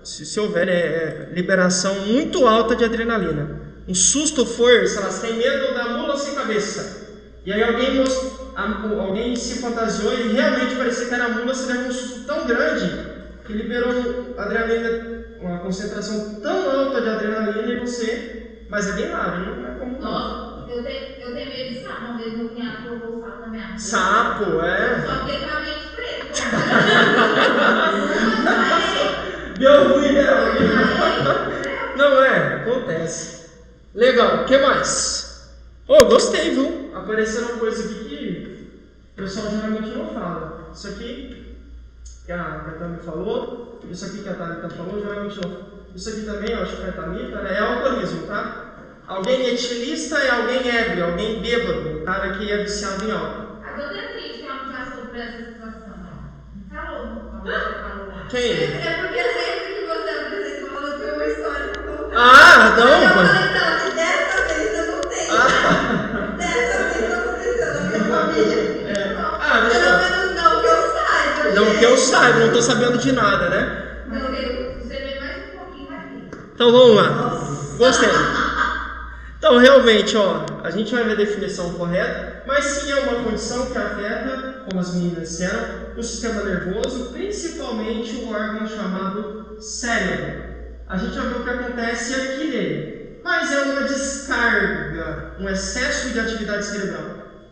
se houver liberação muito alta de adrenalina. Um susto for, sei lá, você tem medo da mula sem cabeça. E aí alguém se fantasiou e realmente parecia que era mula, você leva um susto tão grande que liberou adrenalina, uma concentração tão alta de adrenalina em você, mas é bem raro, não é comum. Nossa, eu tenho medo de sapo, uma vez meu cunhado colocou o sapo na minha rua. Sapo, Só que ele tá meio preto. Deu ruim, né? Não acontece. Legal, o que mais? Gostei, viu? Apareceram coisas aqui que o pessoal geralmente não fala. Isso aqui que a Tami falou, isso aqui que a Thalita falou, geralmente não. Isso aqui também, eu acho que foi a Thalita, né? É alcoolismo, tá? Alguém etilista é alguém ébrio, alguém bêbado, um cara que é viciado em álcool. A dona é triste que ela não passou por essa situação. Falou. Quem? É porque sempre que você apresenta uma tem uma história pra contar. Não, eu falei, não, dessa vez eu não tenho. Dessa vez aconteceu na minha família. Pelo menos não que eu saiba. Não que eu saiba, não tô sabendo de nada, né? Não, você vê mais um pouquinho aqui. Então vamos lá. Gostei. Então realmente, a gente vai ver a definição correta, mas sim é uma condição que afeta, como as meninas disseram, o sistema nervoso, principalmente o órgão chamado cérebro. A gente vai ver o que acontece aqui nele, mas é uma descarga, um excesso de atividade cerebral.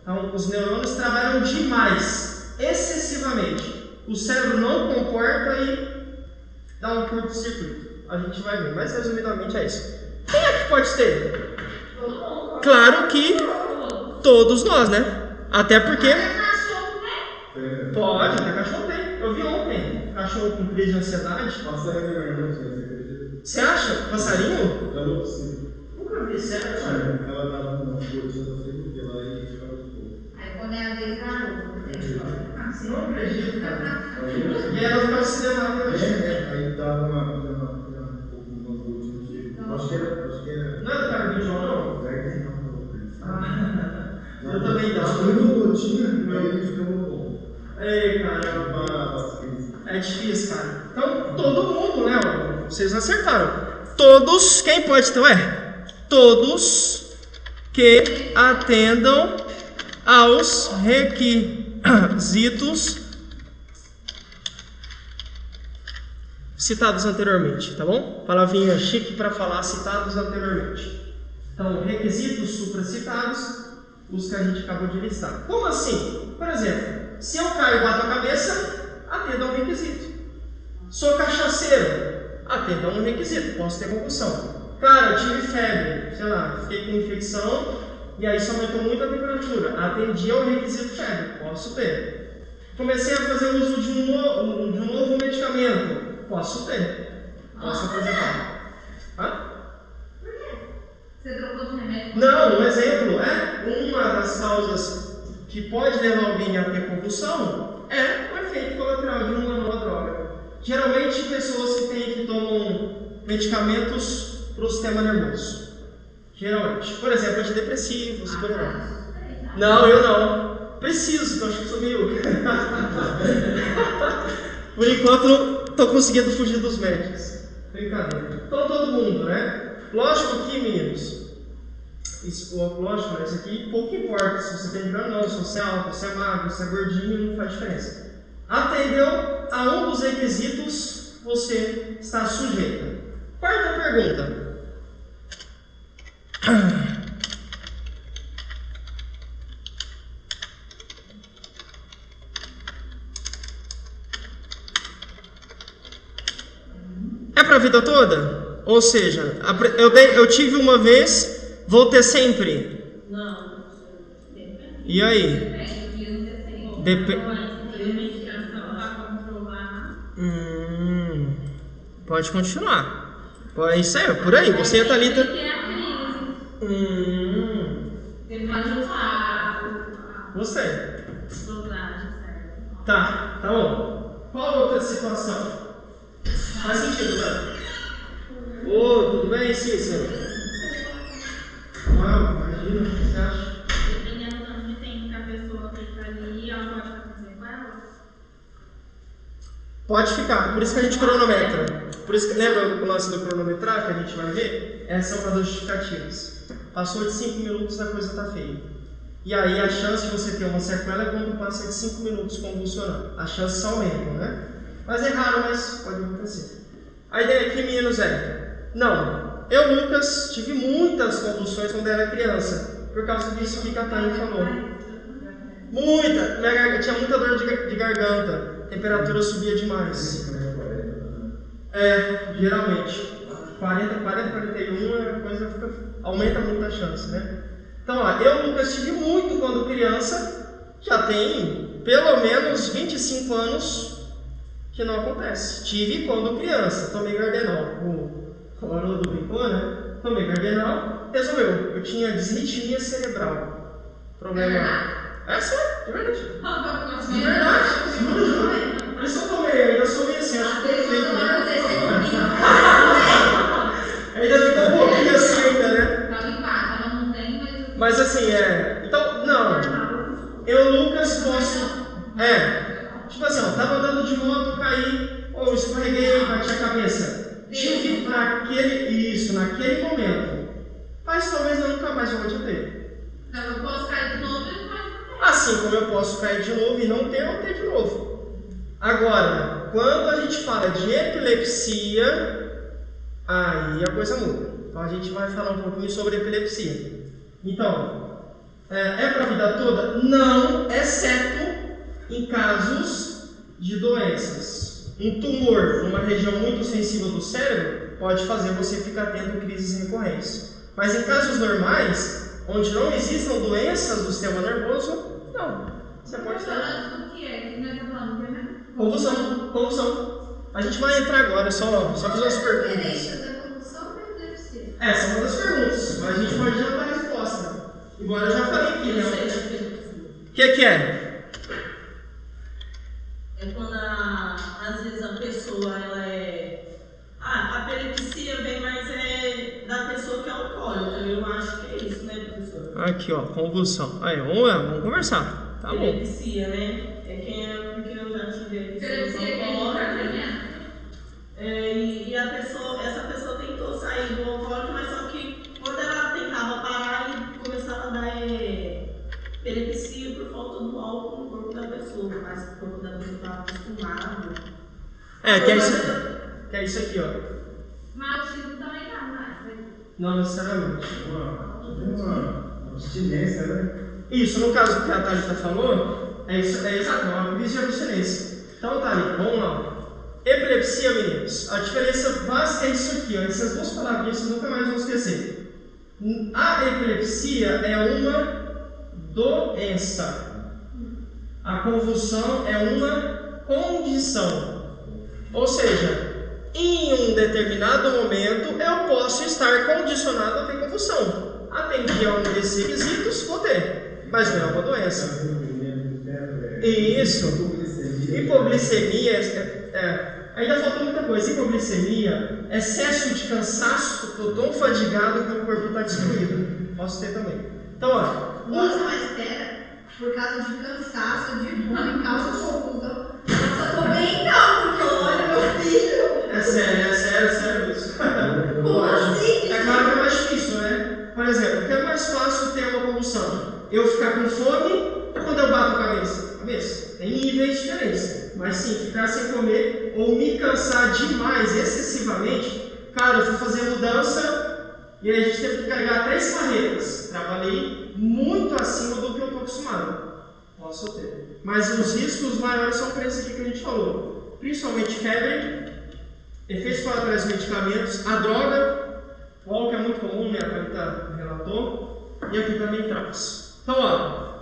Então os neurônios trabalham demais, excessivamente. O cérebro não comporta e dá um curto-circuito. A gente vai ver, mas resumidamente é isso. Quem é que pode ter? Claro que todos nós, né? Até porque... Até cachorro tem? Pode, até cachorro tem. Eu vi ontem cachorro com crise de ansiedade. Você acha? Passarinho? Eu não consigo. Nunca vi, sério, cara. Ela tava com uma rotina, não sei porque lá e ficava de boa. Aí quando é a vez da rua, Não acredito, cara. E ela ficava se levando. Aí tava uma rotina de... Acho que era... Não é do cara do João, não? Eu também não. Acho que muito rotina, mas ele ficava bom. Ei, cara. É difícil, cara. Então, todo mundo, né? Vocês acertaram. Todos, quem pode ter? Todos que atendam aos requisitos citados anteriormente, tá bom? Palavrinha chique para falar citados anteriormente. Então, requisitos supracitados, os que a gente acabou de listar. Como assim? Por exemplo, se eu caio e bato a cabeça, atenda a um requisito. Sou cachaceiro, atenda a um requisito, posso ter concussão. Cara, eu tive febre, sei lá, fiquei com infecção e aí isso aumentou muito a temperatura. Atendi ao requisito febre, posso ter. Comecei a fazer uso de um novo medicamento, posso ter. Posso apresentar. Por quê? Você trocou de remédio? Não, um exemplo uma das causas que pode levar alguém a ter convulsão é o efeito colateral de uma nova droga. Geralmente pessoas que tomam medicamentos para o sistema nervoso. Geralmente. Por exemplo, antidepressivos, Não, eu não. Preciso, porque eu acho que sou meio... Por enquanto, estou conseguindo fugir dos médicos. Brincadeira. Então, todo mundo, né? Lógico que, meninos, lógico, mas isso aqui pouco importa. Se você tem grana ou não, se você é alto, se é magro, se é gordinho, não faz diferença. Atendeu a um dos requisitos, você está sujeito. Quarta pergunta. É para a vida toda? Ou seja, eu tive uma vez, vou ter sempre? Não. E aí? Pode continuar. Isso aí, por aí. Você e a Thalita. Gostei. Tá bom. Qual outra situação? Faz sentido, né? Tudo bem, Cícero? Imagina, o que você acha? Dependendo do tanto de tempo que a pessoa fica ali, ela pode fazer com ela? Pode ficar, por isso que a gente cronometra. Por isso que lembra o lance do cronometrar que a gente vai ver? Essas são as justificativas. Passou de 5 minutos, a coisa está feia. E aí a chance de você ter uma sequela é quando passa de 5 minutos convulsionando. As chances aumentam, né? Mas é raro, mas pode acontecer. A ideia aqui, meninos, é... Não, eu, Lucas, tive muitas convulsões quando era criança. Por causa disso que a Tânia falou. Muita! Tinha muita dor de garganta. A temperatura subia demais. Geralmente. 40, 41, a coisa aumenta muito a chance, né? Então, ó, eu, Lucas, tive muito quando criança. Já tem pelo menos 25 anos que não acontece. Tive quando criança. Tomei Gardenal. O Haroldo brincou, né? Tomei Gardenal. Resolveu. Eu tinha desritmia cerebral. Problema... É sério, de verdade. De verdade. Por isso eu tomei, eu ainda sou meio assim, acho que foi feito, né? Ainda ficou um pouquinho assim ainda, né? Mas assim, então, não. Eu, Lucas, posso... Tipo assim, ó, tava andando de moto, caí, ou escorreguei, bati a cabeça. Tive naquele momento. Mas talvez eu nunca mais volte a ter. Então eu posso cair de novo e não. Assim como eu posso cair de novo e não ter de novo. Agora, quando a gente fala de epilepsia, aí a coisa muda. Então a gente vai falar um pouquinho sobre epilepsia. Então, é para a vida toda? Não, exceto em casos de doenças. Um tumor numa região muito sensível do cérebro pode fazer você ficar tendo crises recorrentes. Mas em casos normais, onde não existam doenças do sistema nervoso, não. Você pode ter. Convulsão. A gente vai entrar agora, só fazer umas perguntas. Essa é uma das perguntas, mas a gente pode já dar a resposta. Embora eu já falei aqui, né? O que é? É quando às vezes a pessoa ela a epilepsia vem, mas é da pessoa que é alcoólica. Eu acho que é isso, né, professor? Aqui, ó, convulsão. Aí, vamos conversar. Tá bom. Epilepsia, né? Porque eu já tive epilepsia alcoólica. E essa pessoa tentou sair do alcoólico, mas só que quando ela tentava parar, e começava a dar epilepsia por falta do álcool no corpo da pessoa, mas o corpo da pessoa estava acostumado. Que é isso aqui, ó. Mas autismo também não. Não necessariamente. Uma abstinência, né? Isso, no caso que a Thalita falou, é exato, uma crise de abstinência. Então, Thalita, vamos lá. Epilepsia, meninos. A diferença básica é isso aqui, ó. Essas duas palavrinhas vocês nunca mais vão esquecer. A epilepsia é uma doença. A convulsão é uma condição. Ou seja, em um determinado momento eu posso estar condicionado a ter convulsão. Atendi a um desses requisitos, vou ter. Mas não é uma doença. Isso. Hipoglicemia ainda falta muita coisa. Hipoglicemia, excesso de cansaço, estou tão fadigado que o corpo está destruído. Posso ter também. Então, ó. Nossa, mas espera. Por causa de cansaço, de fome, causa confusão. Nossa, eu tô bem calmo, porque olha meu filho. É sério isso. Como assim? É claro que é mais difícil, né? Por exemplo, o que é mais fácil ter uma convulsão? Eu ficar com fome ou quando eu bato a cabeça? Tem níveis diferentes. Mas sim, ficar sem comer ou me cansar demais, excessivamente. Cara, eu fui fazer mudança e aí a gente teve que carregar 3 carretas. Trabalhei muito acima do que eu estou acostumado. Posso ter. Mas os riscos maiores são para esse aqui que a gente falou. Principalmente febre, efeitos colaterais de medicamentos, a droga, o álcool é muito comum, né? A Thalita relatou. E aqui também traz. Então, ó.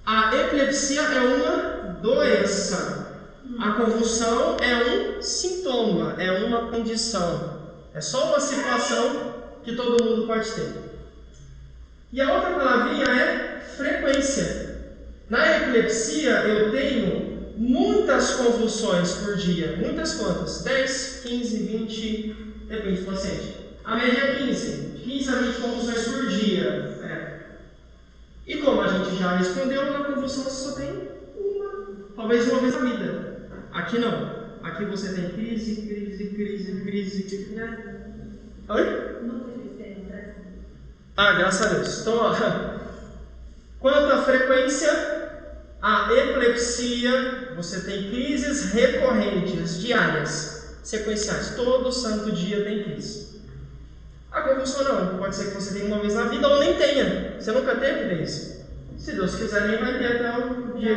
A epilepsia é uma doença. A convulsão é um sintoma, é uma condição. É só uma situação que todo mundo pode ter. E a outra palavrinha é frequência. Na epilepsia eu tenho muitas convulsões por dia. Muitas quantas? 10, 15, 20, depende do paciente. A média é 15. 15 a 20 convulsões por dia. E como a gente já respondeu, na convulsão você só tem uma, talvez uma vez na vida. Aqui não. Aqui você tem crise. Oi? Nunca tive isso no Brasil. Ah, graças a Deus. Então, ó, quanto à frequência, a epilepsia, você tem crises recorrentes, diárias, sequenciais. Todo santo dia tem crise. A convulsão não. Pode ser que você tenha uma vez na vida ou nem tenha. Você nunca teve vez. Se Deus quiser, nem vai ter até o dia.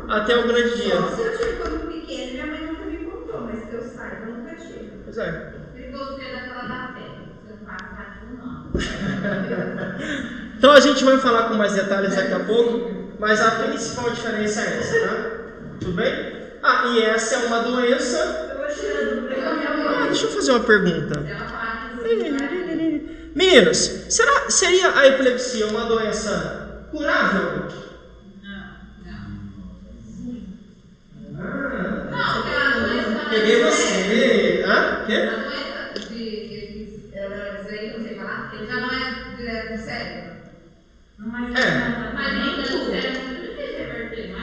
Até o grande dia. Só se eu tive quando pequeno, minha mãe nunca me contou, mas que eu saiba, eu nunca tive. Pois é. Perigoso ser daquela da fé. Você não passa não. Então a gente vai falar com mais detalhes daqui a pouco, mas a principal diferença é essa, tá? Tudo bem? Ah, e essa é uma doença. Deixa eu fazer uma pergunta. Meninas, seria a epilepsia uma doença curável? Peguei você. Hã? Quê? A doença de ela não sei falar, ele já não é direto no cérebro. Mas ainda no cérebro é muito difícil reverter, não é?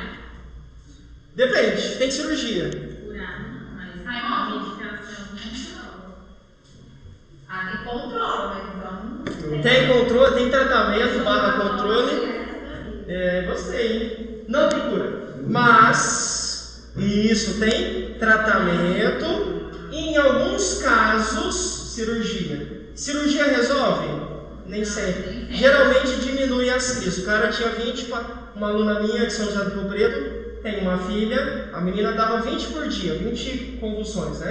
Depende, tem cirurgia. Curar, mas a medicação não. Tem controle, mas então. Tem controle, tem tratamento, controle. Gostei, hein? Não tem cura. Mas isso tem tratamento e em alguns casos cirurgia. Cirurgia resolve? Nem sempre. Geralmente diminui as crises. O cara tinha 20, uma aluna minha de São José do Rio Preto, tem uma filha, a menina dava 20 por dia, 20 convulsões, né?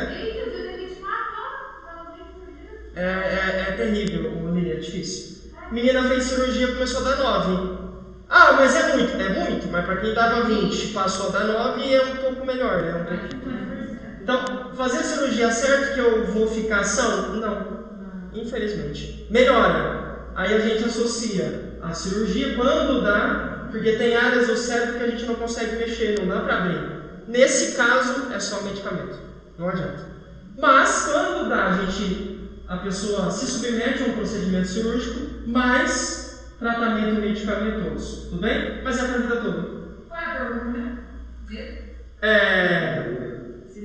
É terrível, Lili, é difícil. Menina fez cirurgia, começou a dar 9. Ah, mas é muito, mas para quem dava 20 passou a dar 9 é um pouco melhor, né? Então, fazer cirurgia certo que eu vou ficar são? Não, infelizmente. Melhora. Aí a gente associa a cirurgia quando dá, porque tem áreas do cérebro que a gente não consegue mexer, não dá para abrir. Nesse caso, é só medicamento, não adianta. Mas quando dá, a pessoa se submete a um procedimento cirúrgico, mais tratamento medicamentoso, tudo bem? Mas é para a vida toda. Qual é a pergunta?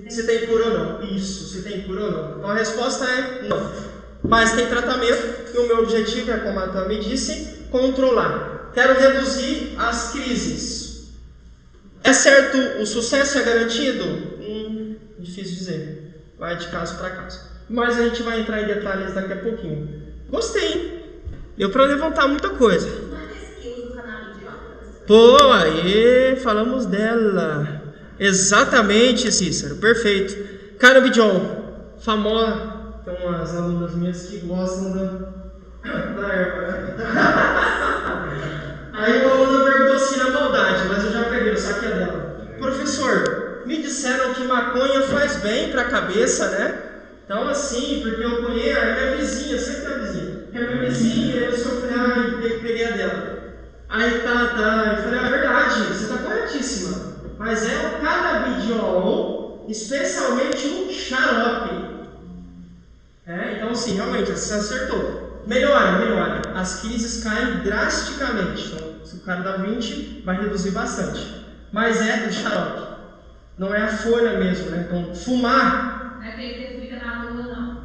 Se tem cura ou não. Isso, se tem cura ou não. Então a resposta é não. Mas tem tratamento e o meu objetivo é, como a Tami disse, controlar. Quero reduzir as crises. É certo, o sucesso é garantido? Difícil dizer. Vai de caso para caso. Mas a gente vai entrar em detalhes daqui a pouquinho. Gostei. Deu para levantar muita coisa. Pô, aí falamos dela. Exatamente, Cícero. Perfeito. Cannabis famosa. Tem umas alunas minhas que gostam da erva. Aí uma aluna perguntou assim na maldade, mas eu já peguei, eu saquei dela. Professor, me disseram que maconha faz bem para a cabeça, né? Então assim, porque eu conheço, é minha vizinha, sempre a vizinha. É minha vizinha, eu peguei a dela. Aí tá, eu falei, é verdade, você está corretíssima. Mas é o canabidiol, especialmente o xarope. Então assim, realmente, você acertou. Melhora. As crises caem drasticamente. Então, se o cara dá 20, vai reduzir bastante. Mas é do xarope. Não é a folha mesmo, né? Então, fumar... Não é que ele fica na lua, não.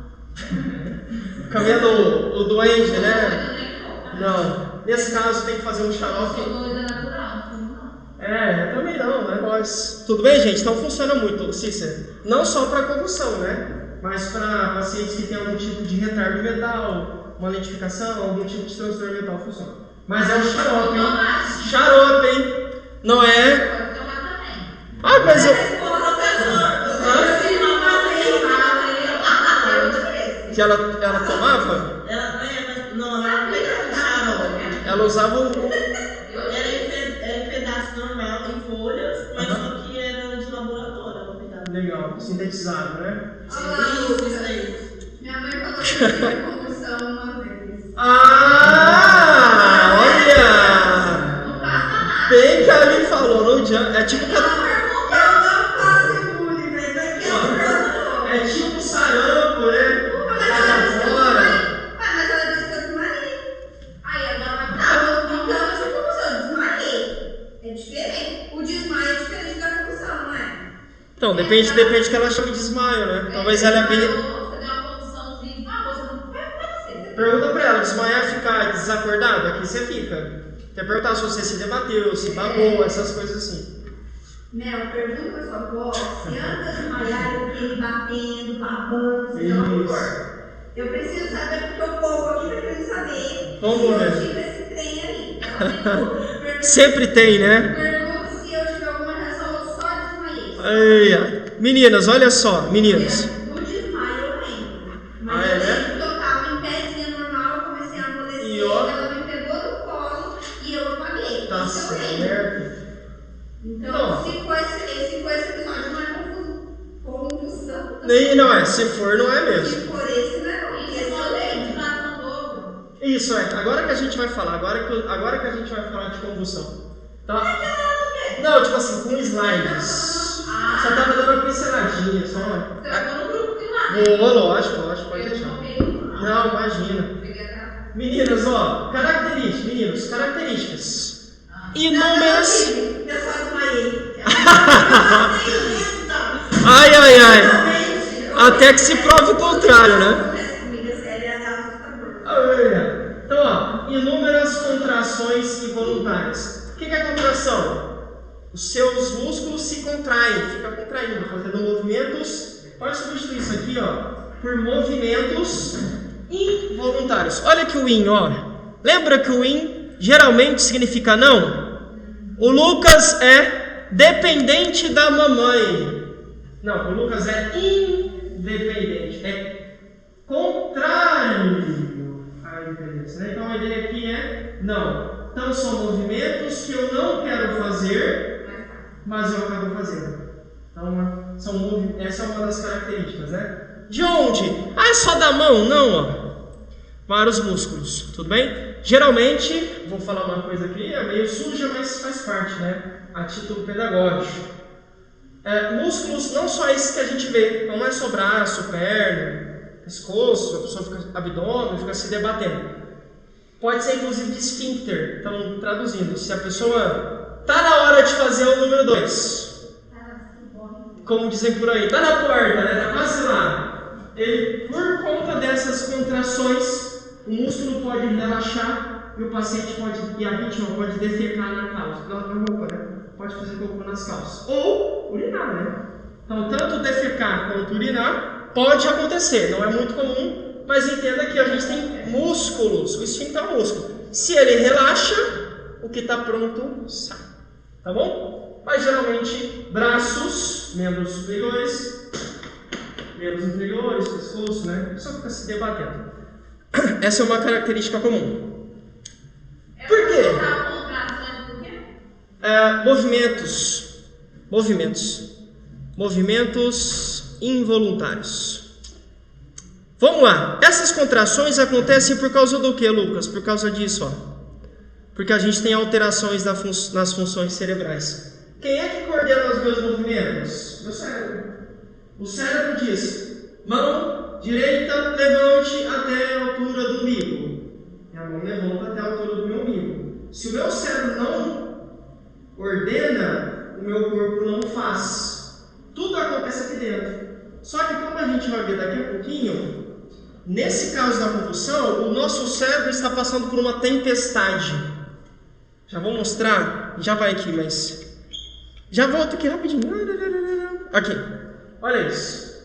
Camelo, o duende, né? Não. Nesse caso, tem que fazer um xarope. Eu sou doida natural, não fumo não. Eu também não é nóis. Tudo bem, gente? Então funciona muito, Cícero. Não só para convulsão, né? Mas para pacientes que têm algum tipo de retardo mental, uma lentificação, algum tipo de transtorno mental funciona. Mas é o xarope, hein? Xarope, hein? Não é? Pode tomar também. Mas eu... Que ela tomava? Não pegava xarope. Ela usava o... Era em pedaço normal, em folhas, mas só que era de laboratório, ela pegava. Legal, sintetizado, né? Isso aí. Minha mãe falou que teve convulsão uma vez. Olha! Não passa nada. Bem que a me falou, não adianta. É tipo... É tipo sarampo, né? Mas ela disse que eu desmaiei. Aí agora vai não essa convulsão, eu desmaiei. É diferente. O desmaio é diferente da convulsão, não é? Então, Então, depende do que ela chama de desmaio, né? Talvez ela é bem... Você deu uma condiçãozinha, você não vai acontecer. Pergunta pra ela, desmaiar é ficar desacordado? Aqui você fica. Quer perguntar se você se debateu, se babou, essas coisas assim. Mel, pergunta pra sua avó se anda desmaiar eu fiquei batendo, babando, seja lá o que for. Eu preciso saber porque o povo aqui tá querendo saber Vamos ver. se eu tive esse trem aí. Pergunta Sempre tem, né? se eu tive alguma reação ou só desmaiei. Ai. Meninas, olha só, meninas. Do desmaio eu lembro. Mas Ah, é, eu né? lembro que eu tava em pézinha normal, eu comecei a amolecer, E ó. ela me pegou do colo e eu apaguei. Tá Isso eu lembro. certo. Então, se for esse episódio, não é confusão. Nem, não é, se for, não é mesmo. Se for esse, não é confusão. Esse eu lembro. Isso, é. Agora que a gente vai falar, agora que a gente vai falar de convulsão. Tá? Não, tipo assim, com slides. Só tava dando uma pinceladinha, só. Você vai pôr no grupo de lá. Boa, lógico, pode Eu deixar. não peguei. Não, imagina. Peguei atrás. Meninas, ó, características. Inúmeras. Eu só desmaiei. Ai. Até que se prove o contrário, né? Então, ó, inúmeras contrações involuntárias. O que é contração? Os seus músculos se contraem, fica contraindo, fazendo movimentos. Pode substituir isso aqui, ó, por movimentos involuntários. Olha aqui o in, ó. Lembra que o in geralmente significa não? O Lucas é dependente da mamãe. Não, o Lucas é independente, é contrário à independência, né? Então a ideia aqui é não. Então são movimentos que eu não quero fazer, mas eu acabo fazendo. Então essa é uma das características, né? De onde? Ah, é só da mão? Não, ó. Vários músculos, tudo bem? Geralmente, vou falar uma coisa aqui, é meio suja, mas faz parte, né? A título pedagógico. Músculos, não só esses que a gente vê, não é só braço, perna, pescoço, a pessoa fica abdômen, fica se debatendo. Pode ser inclusive de esfíncter, então traduzindo, se a pessoa tá na hora de fazer o número 2, como dizem por aí, tá na porta, né? Tá quase lá. Ele, por conta dessas contrações, o músculo pode relaxar e o paciente e a vítima pode defecar na calça, na roupa, né? Pode fazer cocô nas calças. Ou urinar, né? Então, tanto defecar quanto urinar pode acontecer. Não é muito comum, mas entenda que a gente tem músculos. O esfíncter é um músculo. Se ele relaxa, o que está pronto sai. Tá bom? Mas geralmente, braços, membros superiores, membros inferiores, pescoço, né? Só fica se debatendo. Essa é uma característica comum. Por quê? Movimentos involuntários. Vamos lá. Essas contrações acontecem por causa do que, Lucas? Por causa disso, ó. Porque a gente tem alterações nas funções cerebrais. Quem é que coordena os meus movimentos? Meu cérebro. O cérebro diz: mão direita, levante até a altura do umbigo. E a mão levanta até a altura do meu umbigo. Se o meu cérebro não ordena, o meu corpo não faz. Tudo acontece aqui dentro. Só que como a gente vai ver daqui a pouquinho, nesse caso da convulsão, o nosso cérebro está passando por uma tempestade. Já vou mostrar, já vai aqui, mas já volto aqui rapidinho. Aqui, olha isso.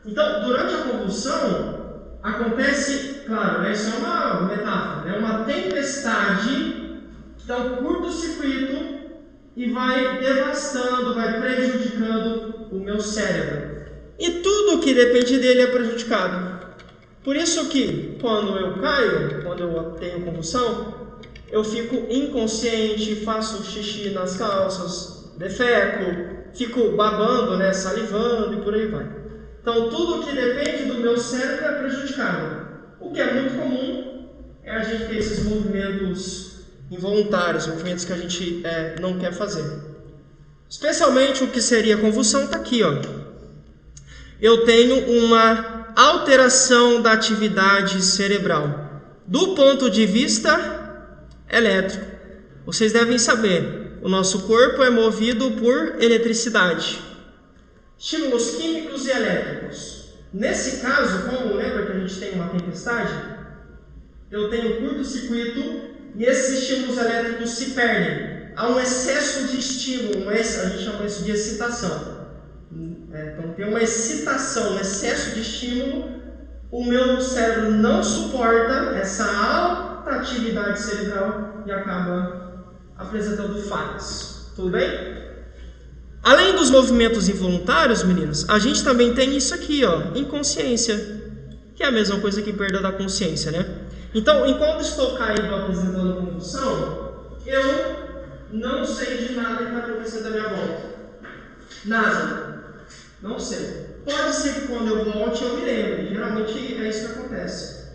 Então, durante a convulsão, acontece, claro, né, isso é uma metáfora, é uma tempestade que dá um curto-circuito e vai devastando, vai prejudicando o meu cérebro. E tudo que depende dele é prejudicado. Por isso que, quando eu caio, quando eu tenho convulsão, eu fico inconsciente, faço xixi nas calças, defeco, fico babando, né, salivando e por aí vai. Então, tudo que depende do meu cérebro é prejudicado. O que é muito comum é a gente ter esses movimentos involuntários, movimentos que a gente não quer fazer. Especialmente o que seria convulsão está aqui, ó. Eu tenho uma alteração da atividade cerebral do ponto de vista elétrico. Vocês devem saber, o nosso corpo é movido por eletricidade. estímulos químicos e elétricos. Nesse caso, como lembra que a gente tem uma tempestade, eu tenho curto-circuito e esses estímulos elétricos se perdem. Há um excesso de estímulo, a gente chama isso de excitação. Então tem uma excitação, um excesso de estímulo, o meu cérebro não suporta essa alta atividade cerebral e acaba apresentando falhas. Tudo bem? Além dos movimentos involuntários, meninos, a gente também tem isso aqui, ó, inconsciência, que é a mesma coisa que perda da consciência, né? Então, enquanto estou caído apresentando convulsão, eu não sei de nada que está acontecendo à minha volta. Nada. Não sei. Pode ser que quando eu volte eu me lembre. Geralmente é isso que acontece.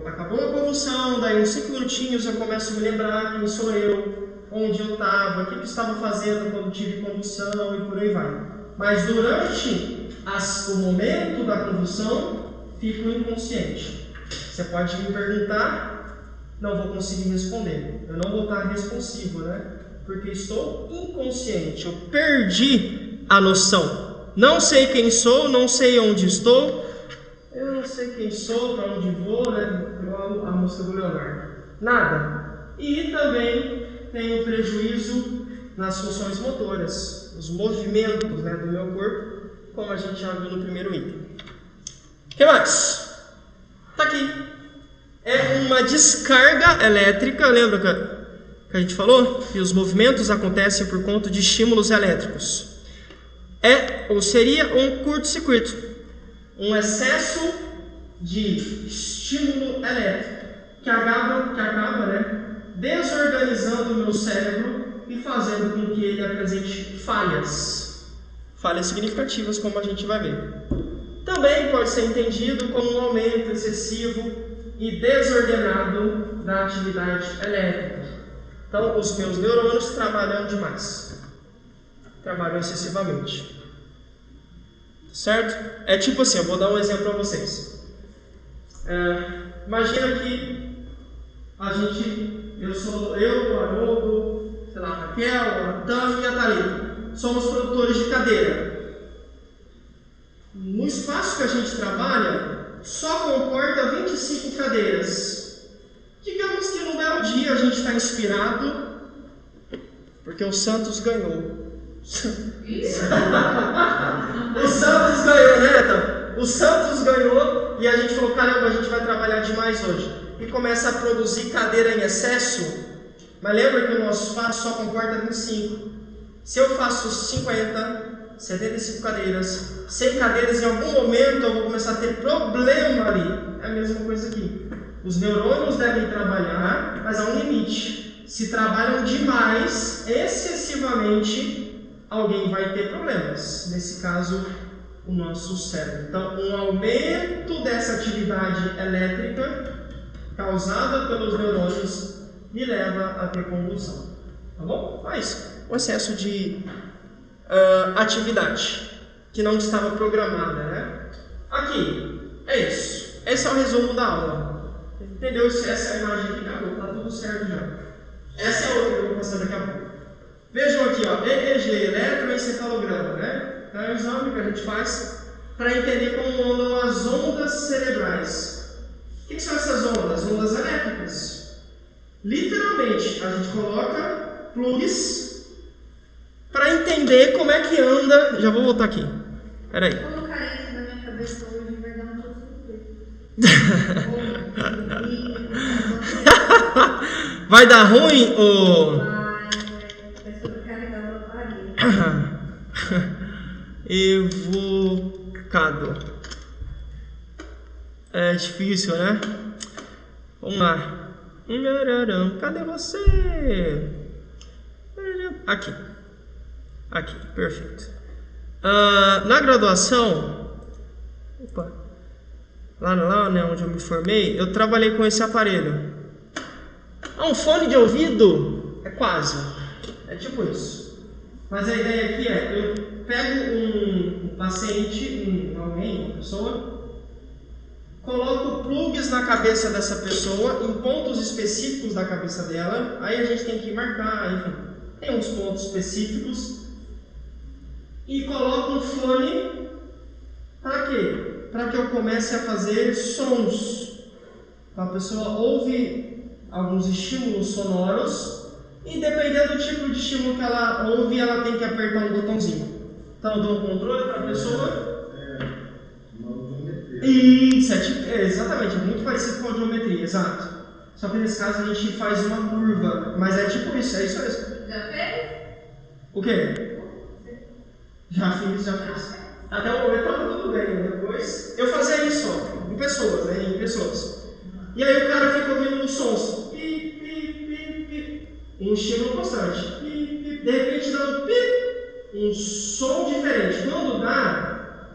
Acabou a convulsão, daí uns 5 minutinhos eu começo a me lembrar quem sou eu, onde eu estava, o que eu estava fazendo quando tive convulsão e por aí vai. Mas durante o momento da convulsão, fico inconsciente. Você pode me perguntar, não vou conseguir responder. Eu não vou estar responsivo, né? Porque estou inconsciente. Eu perdi a noção. Não sei quem sou, não sei onde estou. Eu não sei quem sou, para onde vou, né? Igual a música do Leonardo. Nada. E também tenho prejuízo nas funções motoras, os movimentos, né, do meu corpo, como a gente já viu no primeiro item. O que mais? Está aqui. É uma descarga elétrica. Lembra que a gente falou? Que os movimentos acontecem por conta de estímulos elétricos. Ou seria um curto-circuito, um excesso de estímulo elétrico que acaba, né, desorganizando o meu cérebro e fazendo com que ele apresente falhas significativas, como a gente vai ver. Também pode ser entendido como um aumento excessivo e desordenado da atividade elétrica. Então, os meus neurônios trabalham demais, trabalham excessivamente. Certo? É tipo assim, eu vou dar um exemplo para vocês. Imagina que eu, o Haroldo, sei lá, a Raquel, a Natan e a Thalita, somos produtores de cadeira. No espaço que a gente trabalha, só comporta 25 cadeiras. Digamos que no belo dia a gente está inspirado porque o Santos ganhou. O Santos ganhou, né, então? O Santos ganhou e a gente falou, caramba, a gente vai trabalhar demais hoje. E começa a produzir cadeira em excesso. Mas lembra que o nosso espaço só comporta 25. Se eu faço 50, 75 cadeiras, 100 cadeiras, em algum momento eu vou começar a ter problema ali. É a mesma coisa aqui. Os neurônios devem trabalhar, mas há um limite. Se trabalham demais, excessivamente, alguém vai ter problemas. Nesse caso, o nosso cérebro. Então, um aumento dessa atividade elétrica causada pelos neurônios me leva a ter convulsão. Tá bom? Mas o excesso de atividade que não estava programada, né? Aqui, é isso. Esse é o resumo da aula. Entendeu? Essa é a imagem que acabou. Tá tudo certo já. Essa é a outra que eu vou passar daqui a pouco. Vejam aqui, ó, EEG, eletroencefalograma, né? Então é um exame que a gente faz para entender como andam as ondas cerebrais. O que são essas ondas? Ondas elétricas. Literalmente, a gente coloca plugs para entender como é que anda. Já vou voltar aqui. Peraí. Colocar isso na minha cabeça hoje vai dar um curto-circuito. Vai dar ruim ou... Vai sobrecarregar o aparelho. Evocado. É difícil, né? Vamos lá. Cadê você? Aqui. Aqui, perfeito. Na graduação, lá né, onde eu me formei, eu trabalhei com esse aparelho. Um fone de ouvido? É quase. É tipo isso. Mas a ideia aqui é, eu pego um paciente, uma pessoa, coloco plugs na cabeça dessa pessoa, em pontos específicos da cabeça dela, aí a gente tem que marcar, enfim, tem uns pontos específicos, e coloco um fone para quê? Para que eu comece a fazer sons. Então a pessoa ouve alguns estímulos sonoros e dependendo do tipo de estímulo que ela ouve, ela tem que apertar um botãozinho. Então eu dou um controle para a pessoa. Uma audiometria. Isso, exatamente, é muito parecido com a audiometria, exato. Só que nesse caso a gente faz uma curva, mas é tipo isso, é isso mesmo. Já fez? O quê? Já fiz. Até o momento estava tudo bem, depois eu fazia isso, ó, em pessoas, né, em pessoas. E aí o cara fica ouvindo os sons, pi, pi, pi, pi, um estímulo constante, pi, pi, de repente dá um pi, um som diferente. Quando dá,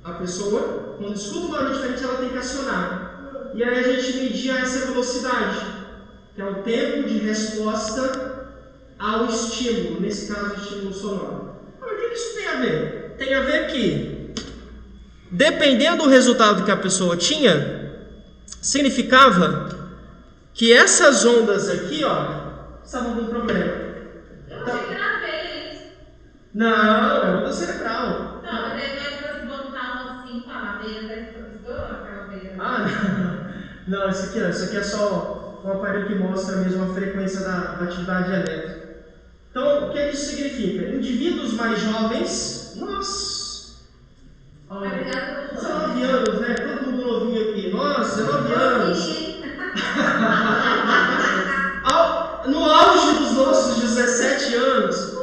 a pessoa, quando escuta um barulho diferente, ela tem que acionar. E aí a gente media essa velocidade, que é o tempo de resposta ao estímulo, nesse caso o estímulo sonoro. Mas o que isso tem a ver? Tem a ver que, dependendo do resultado que a pessoa tinha, significava que essas ondas aqui, ó, estavam com problema. Eu achei que era vez. Não, é onda cerebral. Não, mas aí vai se botar assim, tá, a veia da pessoa, aquela veia. Ah, não, isso aqui é só um aparelho que mostra mesmo a frequência da atividade elétrica. Então, o que isso significa? Indivíduos mais jovens, nossa, 19 anos, né? Todo mundo novinho aqui, nossa, 19 anos. No auge dos nossos 17 anos,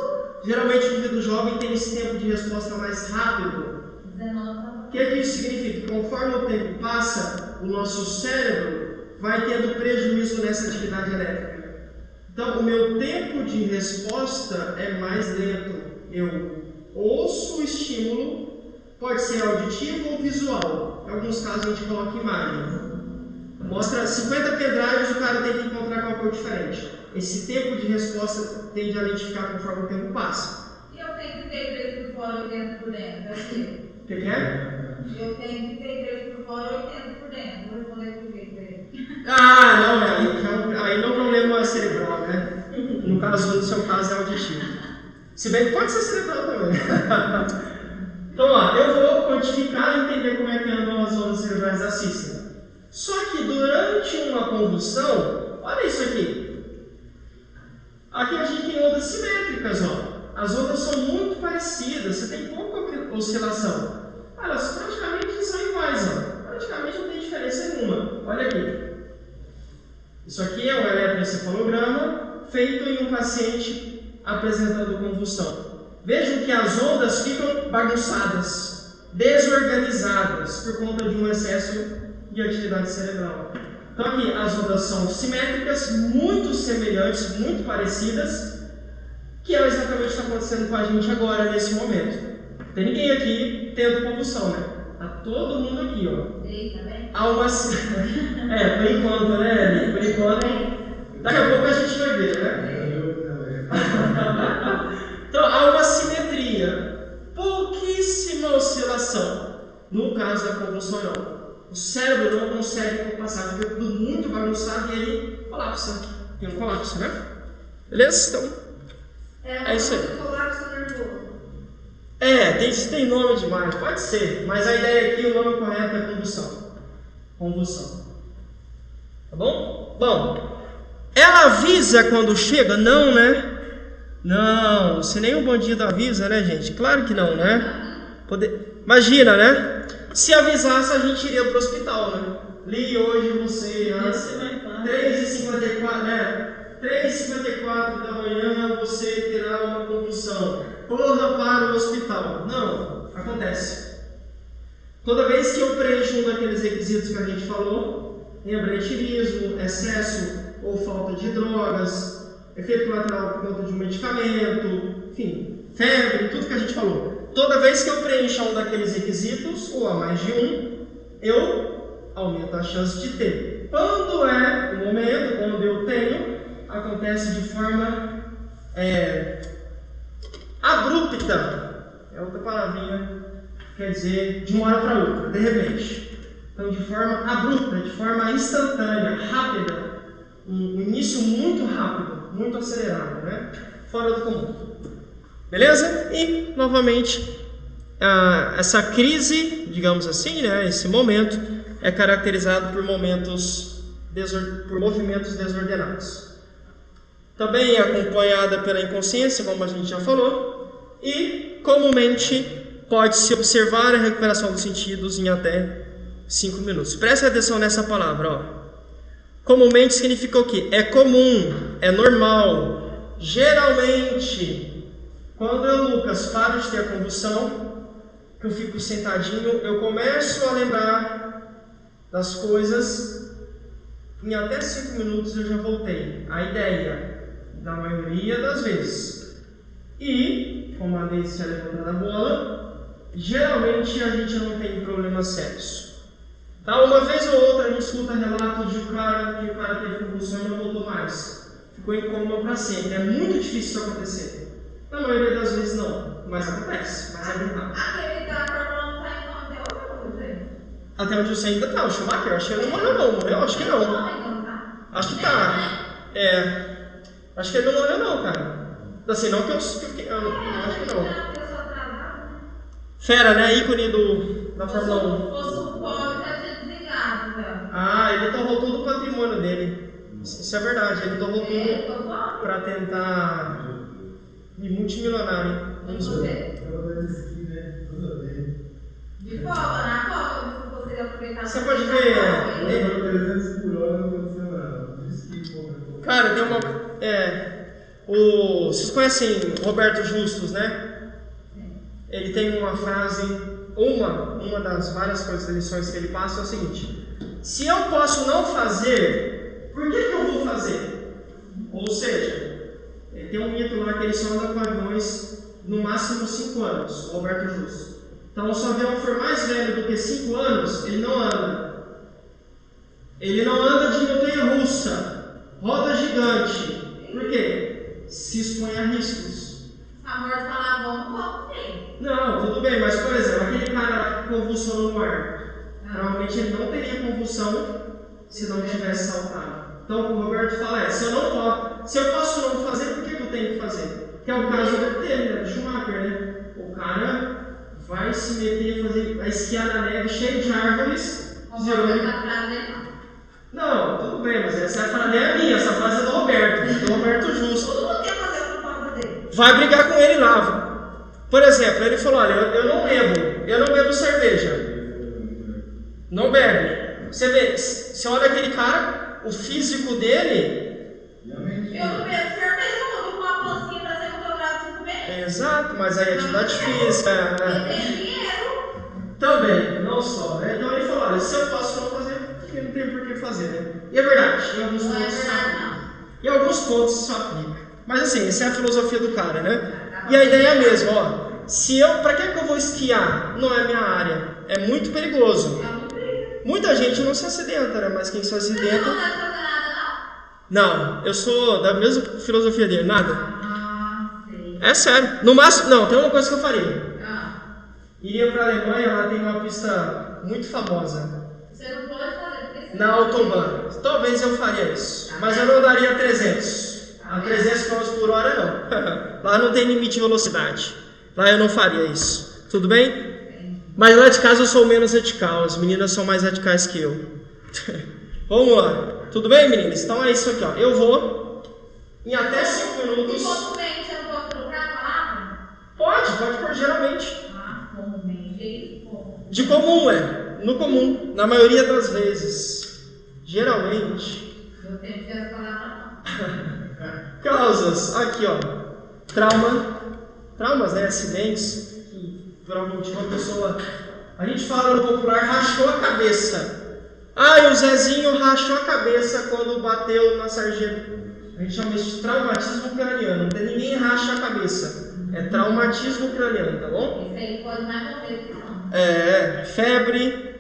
geralmente o indivíduo jovem tem esse tempo de resposta mais rápido. 19. O que isso significa? Que conforme o tempo passa, o nosso cérebro vai tendo prejuízo nessa atividade elétrica. Então, o meu tempo de resposta é mais lento. Eu ouço o estímulo, pode ser auditivo ou visual. Em alguns casos a gente coloca imagem. Mostra 50 pendrives, o cara tem que encontrar qual cor diferente. Esse tempo de resposta tende a lentificar conforme o tempo passa. E eu tenho que ter 3 por fora, 80 por dentro, é o quê? O que é? Eu tenho que ter 3 por fora, 80 por dentro. Vou responder por quê? Ah, não, aí não é um problema cerebral, né? No caso, no seu caso é auditivo. Se bem que pode ser cerebral também. Então, ó, eu vou quantificar e entender como é que andam as ondas cerebrais da Cícera. Só que durante uma convulsão, olha isso aqui. Aqui a gente tem ondas simétricas, ó. As ondas são muito parecidas, você tem pouca oscilação. Elas praticamente são iguais, ó. Praticamente não tem diferença nenhuma. Olha aqui. Isso aqui é um eletroencefalograma feito em um paciente apresentando convulsão. Vejam que as ondas ficam bagunçadas, desorganizadas por conta de um excesso de atividade cerebral. Então aqui as ondas são simétricas, muito semelhantes, muito parecidas, que é exatamente o que está acontecendo com a gente agora, nesse momento. Não tem ninguém aqui tendo convulsão, né? Tá todo mundo aqui, ó. Eita, bem. Há uma... por enquanto, né? Por enquanto, daqui a pouco a gente vai ver, né? Então, há uma simetria, pouquíssima oscilação. No caso da convulsão, não. O cérebro não consegue passar, fica tudo muito bagunçado e ele colapsa. Tem um colapso, né? Beleza? Então, é isso aí. Colapso nervoso. Tem nome demais, pode ser, mas a ideia aqui, o nome correto é convulsão. Convulsão. Tá bom? Bom, ela avisa quando chega? Não, né? Não, se nem o bandido avisa, né, gente? Claro que não, né? Imagina, né? Se avisasse, a gente iria para o hospital, né? Li hoje você, às 3h54, né? 3h54 da manhã, você terá uma convulsão. Corra para o hospital. Não, acontece. Toda vez que eu preencho um daqueles requisitos que a gente falou, embranquitismo, excesso ou falta de drogas, efeito colateral por conta de um medicamento, enfim, febre, tudo que a gente falou. Toda vez que eu preencho um daqueles requisitos, ou a mais de um, eu aumento a chance de ter. Quando é o momento, quando eu tenho, acontece de forma abrupta. É outra palavrinha, quer dizer, de uma hora para outra, de repente. Então, de forma abrupta, de forma instantânea, rápida. Um início muito rápido, muito acelerado, né? Fora do comum. Beleza? E, novamente, essa crise, digamos assim, né, esse momento, é caracterizado por movimentos desordenados. Também é acompanhada pela inconsciência, como a gente já falou, e comumente pode-se observar a recuperação dos sentidos em até 5 minutos. Preste atenção nessa palavra, ó. Comumente significa o quê? É comum, é normal. Geralmente, quando eu, Lucas, paro de ter convulsão, que eu fico sentadinho, eu começo a lembrar das coisas, em até 5 minutos eu já voltei. A ideia, da maioria das vezes. E, como a Deise tinha levantado a bola, geralmente a gente não tem problemas sérios. Tá? Uma vez ou outra a gente escuta relatos de que o cara teve convulsão e não voltou mais. Ficou em coma para sempre. É muito difícil isso acontecer. Na maioria das vezes não, mas acontece, mas é bem rápido. Aquele da Fórmula 1 tá em coma até hoje, até onde você ainda tá, o Schumacher, acho que ele não morreu não, morreu? Acho que não. Acho que tá. Acho que ele não morreu não, cara. Assim, não que eu acho que não. Fera, né? Ícone da Fórmula 1. O suporte tá desligado, velho. Ah, ele torrou todo o patrimônio dele. Isso é verdade, ele torrou tudo pra tentar ir multimilionário. Vamos ver. De folga, na folga, você poderia aproveitar. Você pode ver. 300 por hora não aconteceu nada. Cara, tem uma. Vocês conhecem Roberto Justus, né? Ele tem uma frase, uma das várias coisas, lições que ele passa é o seguinte: se eu posso não fazer, por que eu vou fazer? Ou seja, tem um mito lá que ele só anda com aviões no máximo 5 anos, o Roberto Justus. Então, se o avião for mais velho do que 5 anos, ele não anda. Ele não anda de montanha-russa, roda gigante. Por quê? Se expõe a riscos. Amor, falar vamos ver. Não, tudo bem, mas por exemplo, aquele cara que convulsionou no ar, provavelmente ele não teria convulsão se não tivesse saltado. Então, o que o Roberto fala é: se eu posso não fazer, por que eu tenho que fazer? Que é o caso dele, né, do Schumacher, né? O cara vai se meter, vai esquiar na neve cheio de árvores. Não, tudo bem, mas essa frase é minha, essa frase é do Roberto Justo. Todo mundo quer fazer o que pode fazer. Vai brigar com ele lá. Por exemplo, ele falou: olha, eu não bebo cerveja. Não bebe. Você vê, você olha aquele cara, o físico dele. Eu não bebo cerveja, eu tô com uma pancinha pra ser fotografado 5 meses. Exato, mas aí atividade física. Eu tenho dinheiro. Também, não só, né? Então ele falou: olha, se eu posso não fazer, porque não tem por que fazer, né? E é verdade, em alguns Não é pontos verdade, não. Em alguns pontos isso aplica. Mas assim, essa é a filosofia do cara, né? E a ideia é a mesma, ó. Pra que eu vou esquiar? Não é minha área. É muito perigoso. Muita gente não se acidenta, né? Mas quem se acidenta. Não vai fazer nada, não? Não, eu sou da mesma filosofia dele, nada. Sei. É sério. No máximo, não, tem uma coisa que eu faria. Iria pra Alemanha, lá tem uma pista muito famosa. Você não pode fazer, porque você Na Autobahn. Talvez eu faria isso. Mas eu não daria 300. A 300 km por hora não. Lá não tem limite de velocidade. Lá eu não faria isso. Tudo bem? Mas lá de casa eu sou menos radical. As meninas são mais radicais que eu. Vamos lá. Tudo bem, meninas? Então é isso aqui, ó. Eu vou em até 5 minutos. E comumente eu não posso trocar a palavra? Pode pôr geralmente. Comumente. De comum, no comum. Na maioria das vezes. Geralmente. Eu tenho que ter as palavras não. Causas. Aqui, ó. Traumas, né? Acidentes. Que por algum motivo a pessoa. A gente fala no popular, rachou a cabeça. E o Zezinho rachou a cabeça quando bateu na sarjeta. A gente chama isso de traumatismo craniano. Não tem ninguém racha a cabeça. É traumatismo craniano, tá bom? Esse aí pode mais morrer que não. Febre.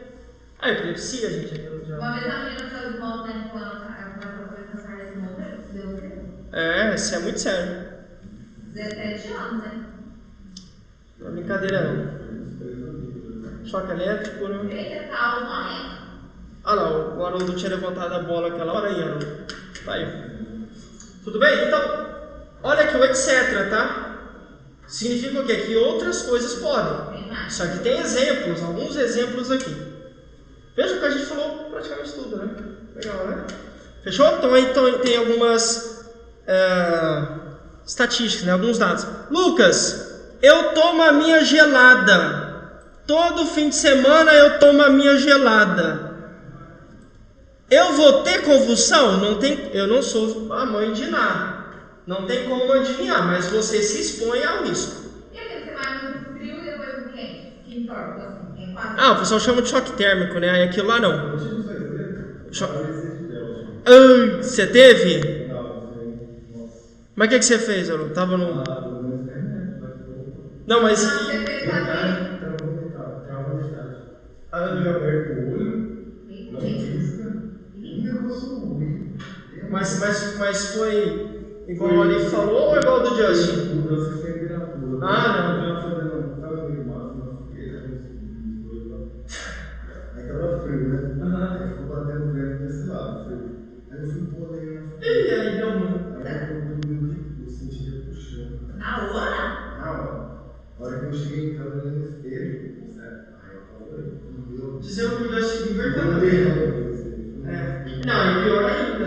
Epilepsia, gente. Uma vez a menina fez mal, né? Quando ela foi passar esse modelo, deu Isso é muito sério. 17 anos, né? Não é brincadeira não. Choque elétrico, né? Eita, calma, morrendo. Lá, o Haroldo tinha levantado a bola aquela hora aí, Haroldo. Tá aí. Tudo bem? Então, olha aqui o etc, tá? Significa o quê? Que outras coisas podem. mais. Só que tem exemplos, alguns exemplos aqui. Veja que a gente falou praticamente tudo, né? Legal, né? Fechou? Então tem algumas estatísticas, né? Alguns dados. Lucas, eu tomo a minha gelada. Todo fim de semana eu tomo a minha gelada. Eu vou ter convulsão? Não tem, eu não sou a mãe de nada. Não tem como adivinhar, mas você se expõe ao risco. E aquele que você vai no frio e depois no quente? Que entorta, assim, é quase... O pessoal chama de choque térmico, né? Aí aquilo lá não. Você teve? Mas o que você fez, Alu? Tava no... Não, mas... Você fez aquele... Eu aperto o olho, não pisca, e negócio ruim. Mas foi igual ali falou ou igual do Justin? Eu fiquei temperatura. Não. Aí tava frio, né? Aí ficou batendo vento desse lado, frio. Aí eu fui pôr aí. E aí deu muito. Aí eu senti ele puxando. Na hora? Na hora. A hora que eu cheguei em casa, eu no espelho, certo? Aí eu falei, Dizer o que o Justin Bieber também. Não, e pior ainda.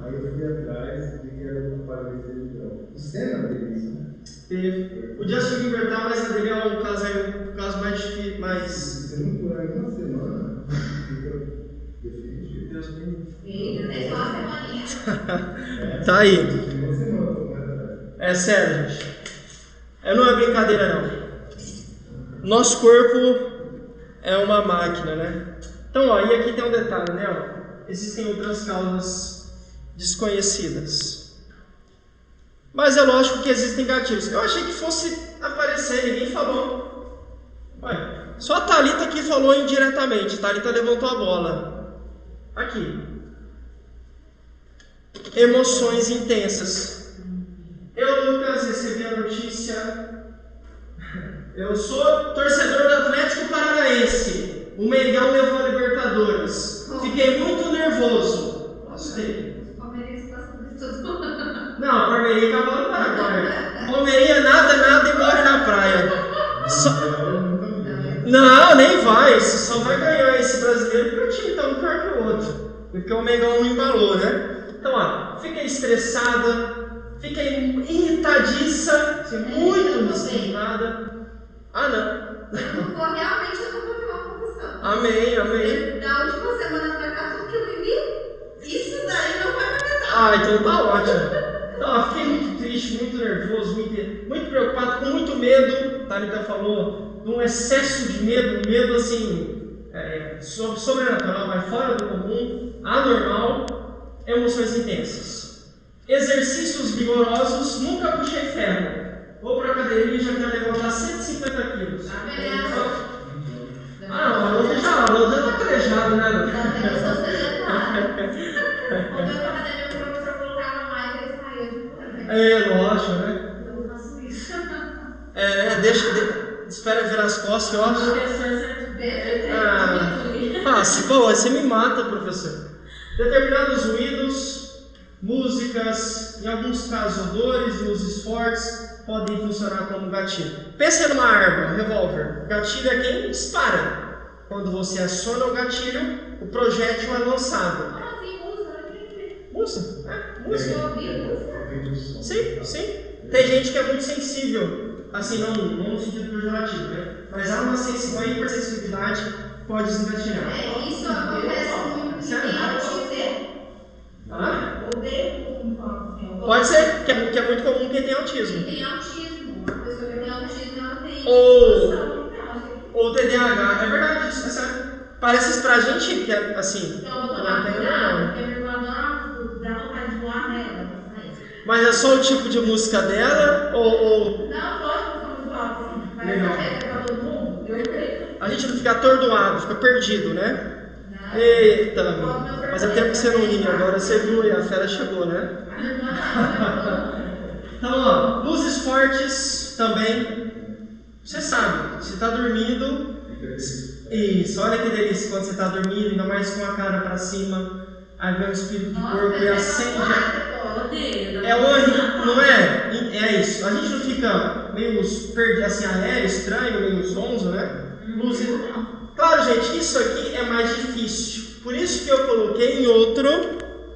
Aí eu fui atrás e vi que era um paralisia de grau. O Senna teve isso, né? Teve. O Justin Bieber tá, mas a dele é um caso mais difícil, mais... Se não curar em uma semana, fica definitivo. Deus me livre. Eita, tem só uma semaninha. Tá aí. Em uma semana eu tô mais atrás. É sério, gente. Não é brincadeira, não. Nosso corpo é uma máquina, né? Então, ó, e aqui tem um detalhe, né? Ó, existem outras causas desconhecidas. Mas é lógico que existem gatilhos. Eu achei que fosse aparecer, ninguém falou. Ué, só a Thalita aqui falou indiretamente. Thalita levantou a bola. Aqui. Emoções intensas. Eu, Lucas, recebi a notícia. Eu sou torcedor do Atlético Paranaense. O Mengão levou a Libertadores. Fiquei muito nervoso. Gostei. Palmeirense passa por tudo. Não, Palmeirinha é cavalo paraguaio. Palmeirinha nada e morre na praia. Não, nem vai. Só vai ganhar esse brasileiro porque o time tá um pior que o outro. Porque o Mengão não embalou, né? Então, ó, fiquei estressada, fiquei irritadiça, assim, muito irritada. Não. Realmente eu não vou ter uma confusão. Amém. Da última semana pra cá, tudo que eu vivi, isso daí não vai me Então tá ótimo. Então, fiquei muito triste, muito nervoso, muito preocupado, com muito medo. Thalita falou de um excesso de medo, medo assim, sobrenatural, mas fora do comum, anormal, emoções intensas. Exercícios vigorosos, nunca puxei ferro. Vou pra academia e já quero levantar 150 quilos. A Lúcia já tá calejado, né, Lúcia? Eu sou sedentária. Quando eu tava academia, o professor colocava mais, ele saía de Lógico, né? Eu não faço isso. Espera virar as costas, eu acho. professor. Se for, você me mata, professor. Determinados ruídos, músicas, em alguns casos odores, nos esportes, podem funcionar como gatilho. Pense numa arma, um revólver. O gatilho é quem dispara. Quando você aciona o gatilho, o projétil é lançado. Música? Sim. Tem gente que é muito sensível, assim, não no sentido pejorativo, né? Mas há uma hipersensibilidade que pode desengatilhar. Isso acontece muito em autismo. Pode ser, que é muito comum quem tem autismo. Tem autismo. A pessoa que tem autismo, ela tem ou TDAH. É verdade, isso é sério. Parece isso pra gente que é assim. Então, eu tô lá cuidado, porque minha irmã dá vontade de voar nela. Mas é só o tipo de música dela ou... Não, pode ficar muito alto, assim. Mas Legal. pra todo mundo, eu creio. A gente não fica atordoado, fica perdido, né? Eita, mas é tempo que você não ria, agora você viu e a fera chegou, né? Então, ó, luzes fortes também. Você sabe, você tá dormindo. Isso, olha que delícia quando você tá dormindo, ainda mais com a cara pra cima. Aí vem o espírito do corpo e acende. Não é? É isso. A gente não fica meio assim, aéreo, estranho, meio zonzo, né? Claro, gente, isso aqui é mais difícil. Por isso que eu coloquei em outro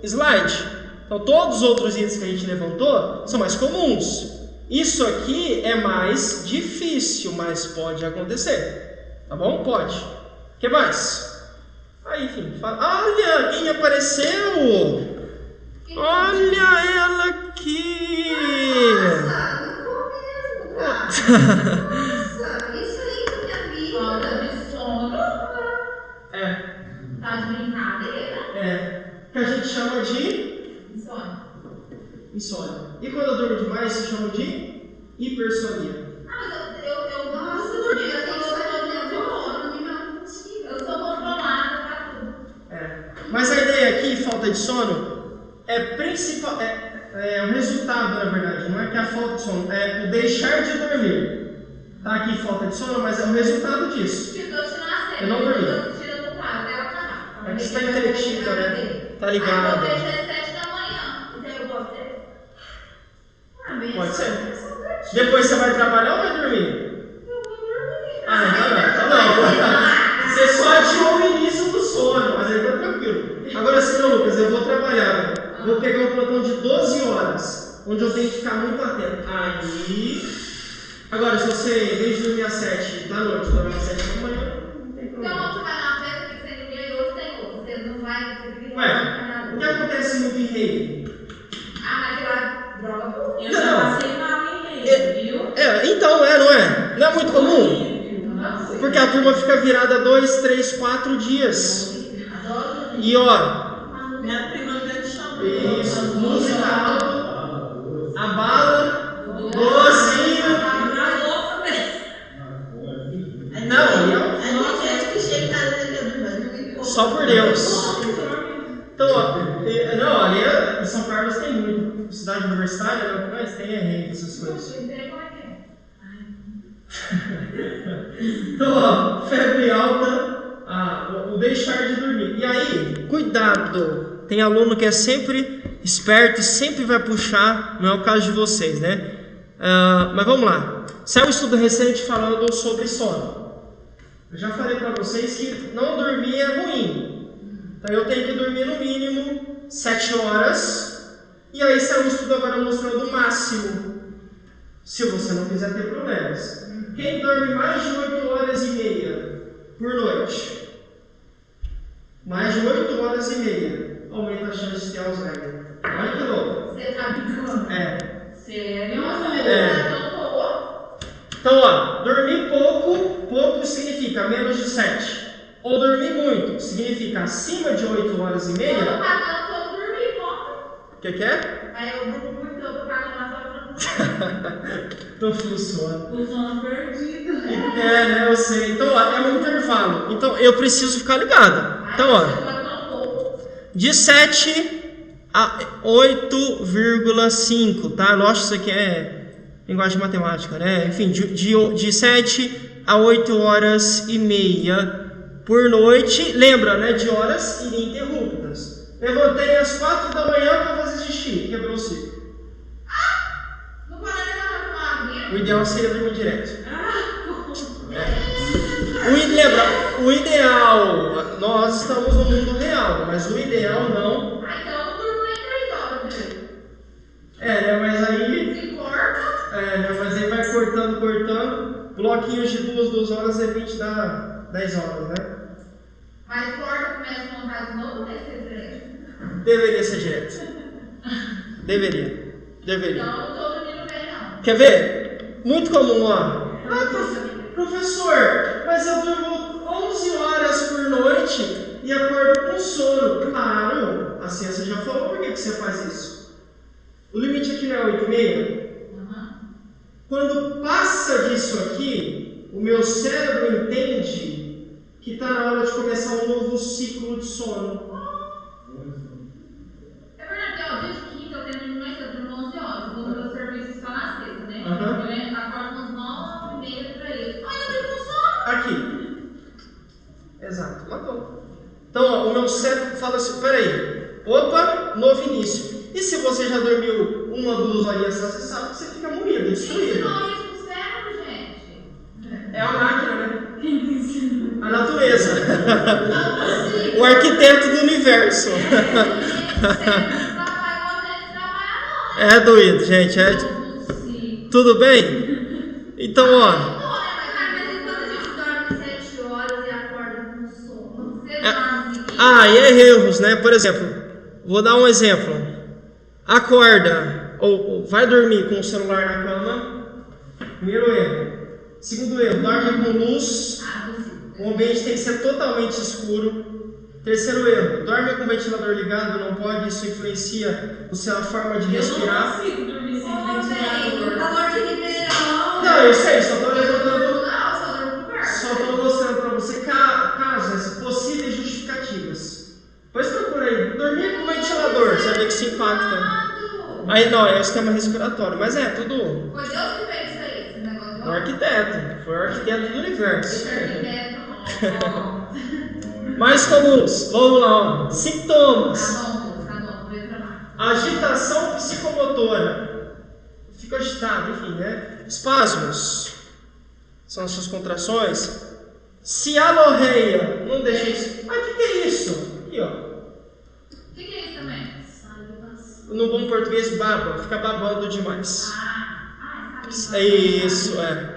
slide. Então, todos os outros itens que a gente levantou são mais comuns. Isso aqui é mais difícil, mas pode acontecer. Tá bom? Pode. O que mais? Aí, enfim. Olha, quem apareceu? Olha ela aqui. Nossa, não tô mesmo, cara. Nossa, isso aí é minha vida. Falta de sono. É. Tá de brincadeira. É. Que a gente chama de Sono. insônia. E quando eu durmo demais, se chama de hipersonia. Ah, mas eu Nossa, não dormi, eu tenho eu sou controlada pra tudo. É. Mas a ideia aqui, falta de sono, é principal, é o resultado, na verdade. Não é que a falta de sono, é o deixar de dormir. Tá aqui falta de sono, mas é o resultado disso. Tipo, eu tiro na série. Eu não dormi. Eu tiro do quarto, até ela acabar. É que você tá intelectiva, né? Tá Aí ligado. eu vejo às 7 da manhã. Então eu gosto dele. Pode ser. Depois você vai trabalhar ou vai dormir? Então não. Você só adiou o início do sono, mas aí tá tranquilo. Agora sim, não, Lucas, eu vou trabalhar. Vou pegar um plantão de 12 horas, onde eu tenho que ficar muito atento. Aí. Agora, se você, em vez de dormir às 7 da noite, dormir às 7 da manhã, não tem Então, problema. quando você vai na festa, tem que ser ninguém e outro tem outro. Você não vai. Você fica Ué, o que acontece muito em rave? mas eu acho droga pura. Eu já passei mal em rede, viu? Então, não é? Não é muito comum? Porque a turma fica virada 2, 3, 4 dias. E ó, Minha prima grande chamou. isso, música alta, abala, docinho. Não, Tem gente que chega em casa e mas não me conta. só por Deus. Então, ó, não, ali em São Carlos tem muito. Cidade universitária, não, mas tem rave, essas coisas. Então, ó, febre alta, o deixar de dormir. E aí, cuidado. Tem aluno que é sempre esperto e sempre vai puxar, não é o caso de vocês, né? Mas vamos lá. Saiu um estudo recente falando sobre sono. Eu já falei para vocês que não dormir é ruim. Então eu tenho que dormir no mínimo 7 horas. E aí saiu um estudo agora mostrando o máximo, se você não quiser ter problemas. Quem dorme mais de 8 horas e meia por noite, mais de 8 horas e meia, aumenta a chance de ter Alzheimer. Olha que louco. Você tá brincando? Sério? Então, ó, dormir pouco significa menos de 7. Ou dormir muito significa acima de 8 horas e Eu tô meia. pagando pra eu dormir, ponto. O que é? Aí eu durmo muito, eu tô pagando lá só pra dormir. Não funciona. O sono perdido. Né, eu sei. Então, ó, é um intervalo. Então, eu preciso ficar ligado. Então, ó, de 7 a 8,5, tá? Lógico, isso aqui é linguagem de matemática, né? Enfim, de 7 a 8 horas e meia por noite. Lembra, né? De horas ininterruptas. Levantei às 4 da manhã para fazer xixi. Quebrou o ciclo. Não pode levantar pra uma aguinha. O ideal seria dormir direto. O ideal, nós estamos no mundo real, mas o ideal não. Então eu não durmo nem 3 horas direito. Né? Mas aí. Se corta. Né? Mas aí vai cortando. Bloquinhos de 2 horas é 20 dá 10 horas, né? Mas corta, começa a montar de novo, tem que ser direito. Deveria ser direto. Deveria. Então eu não tô dormindo bem, não. Quer ver? Muito comum, ó. Professor, mas eu durmo 11 horas por noite e acordo com sono. Claro, a ciência já falou por que você faz isso. O limite aqui não é 8h30? Quando passa disso aqui, o meu cérebro entende que está na hora de começar um novo ciclo de sono. É verdade, ó, dia de quinta eu termino mais cedo, durmo 11 horas. Quando o meu serviço está na sexta, né? Eu acordo umas 9h30 pra ele. Ai, eu tenho sono. Aqui. Exato, matou. Então, ó, o meu cérebro fala assim, peraí, opa, novo início. E se você já dormiu 1 ou 2 horinhas, você sabe que você fica moído, destruído. Ensinou isso pro O arquiteto do universo. É doido, gente. Tudo bem? Então, ó. E erros, né? Por exemplo, vou dar um exemplo. Acorda ou vai dormir com o celular na cama. Primeiro erro. Segundo erro, dorme com luz. O ambiente tem que ser totalmente escuro. Terceiro erro, dorme com o ventilador ligado, não pode, isso influencia a sua forma de respirar. Eu não consigo dormir sem ventilador. Calor de Ribeirão. Não, eu sei, só estou mostrando para você casos, possíveis justificativas. Pois procura aí, dormir com o ventilador, você vai ver que isso impacta. Aí não, é o sistema respiratório, mas é tudo. Foi Deus que fez isso aí, esse negócio. O arquiteto, foi o arquiteto do universo. Mais comuns, vamos lá, ó. Sintomas. Tá bom, vou reclamar. Agitação psicomotora. Fica agitado, enfim, né? Espasmos. São as suas contrações. Cialorreia. Não deixa isso. Mas o que é isso? Aqui, ó. O que é isso também? No bom português, baba. Fica babando demais. Sabe. É isso, é.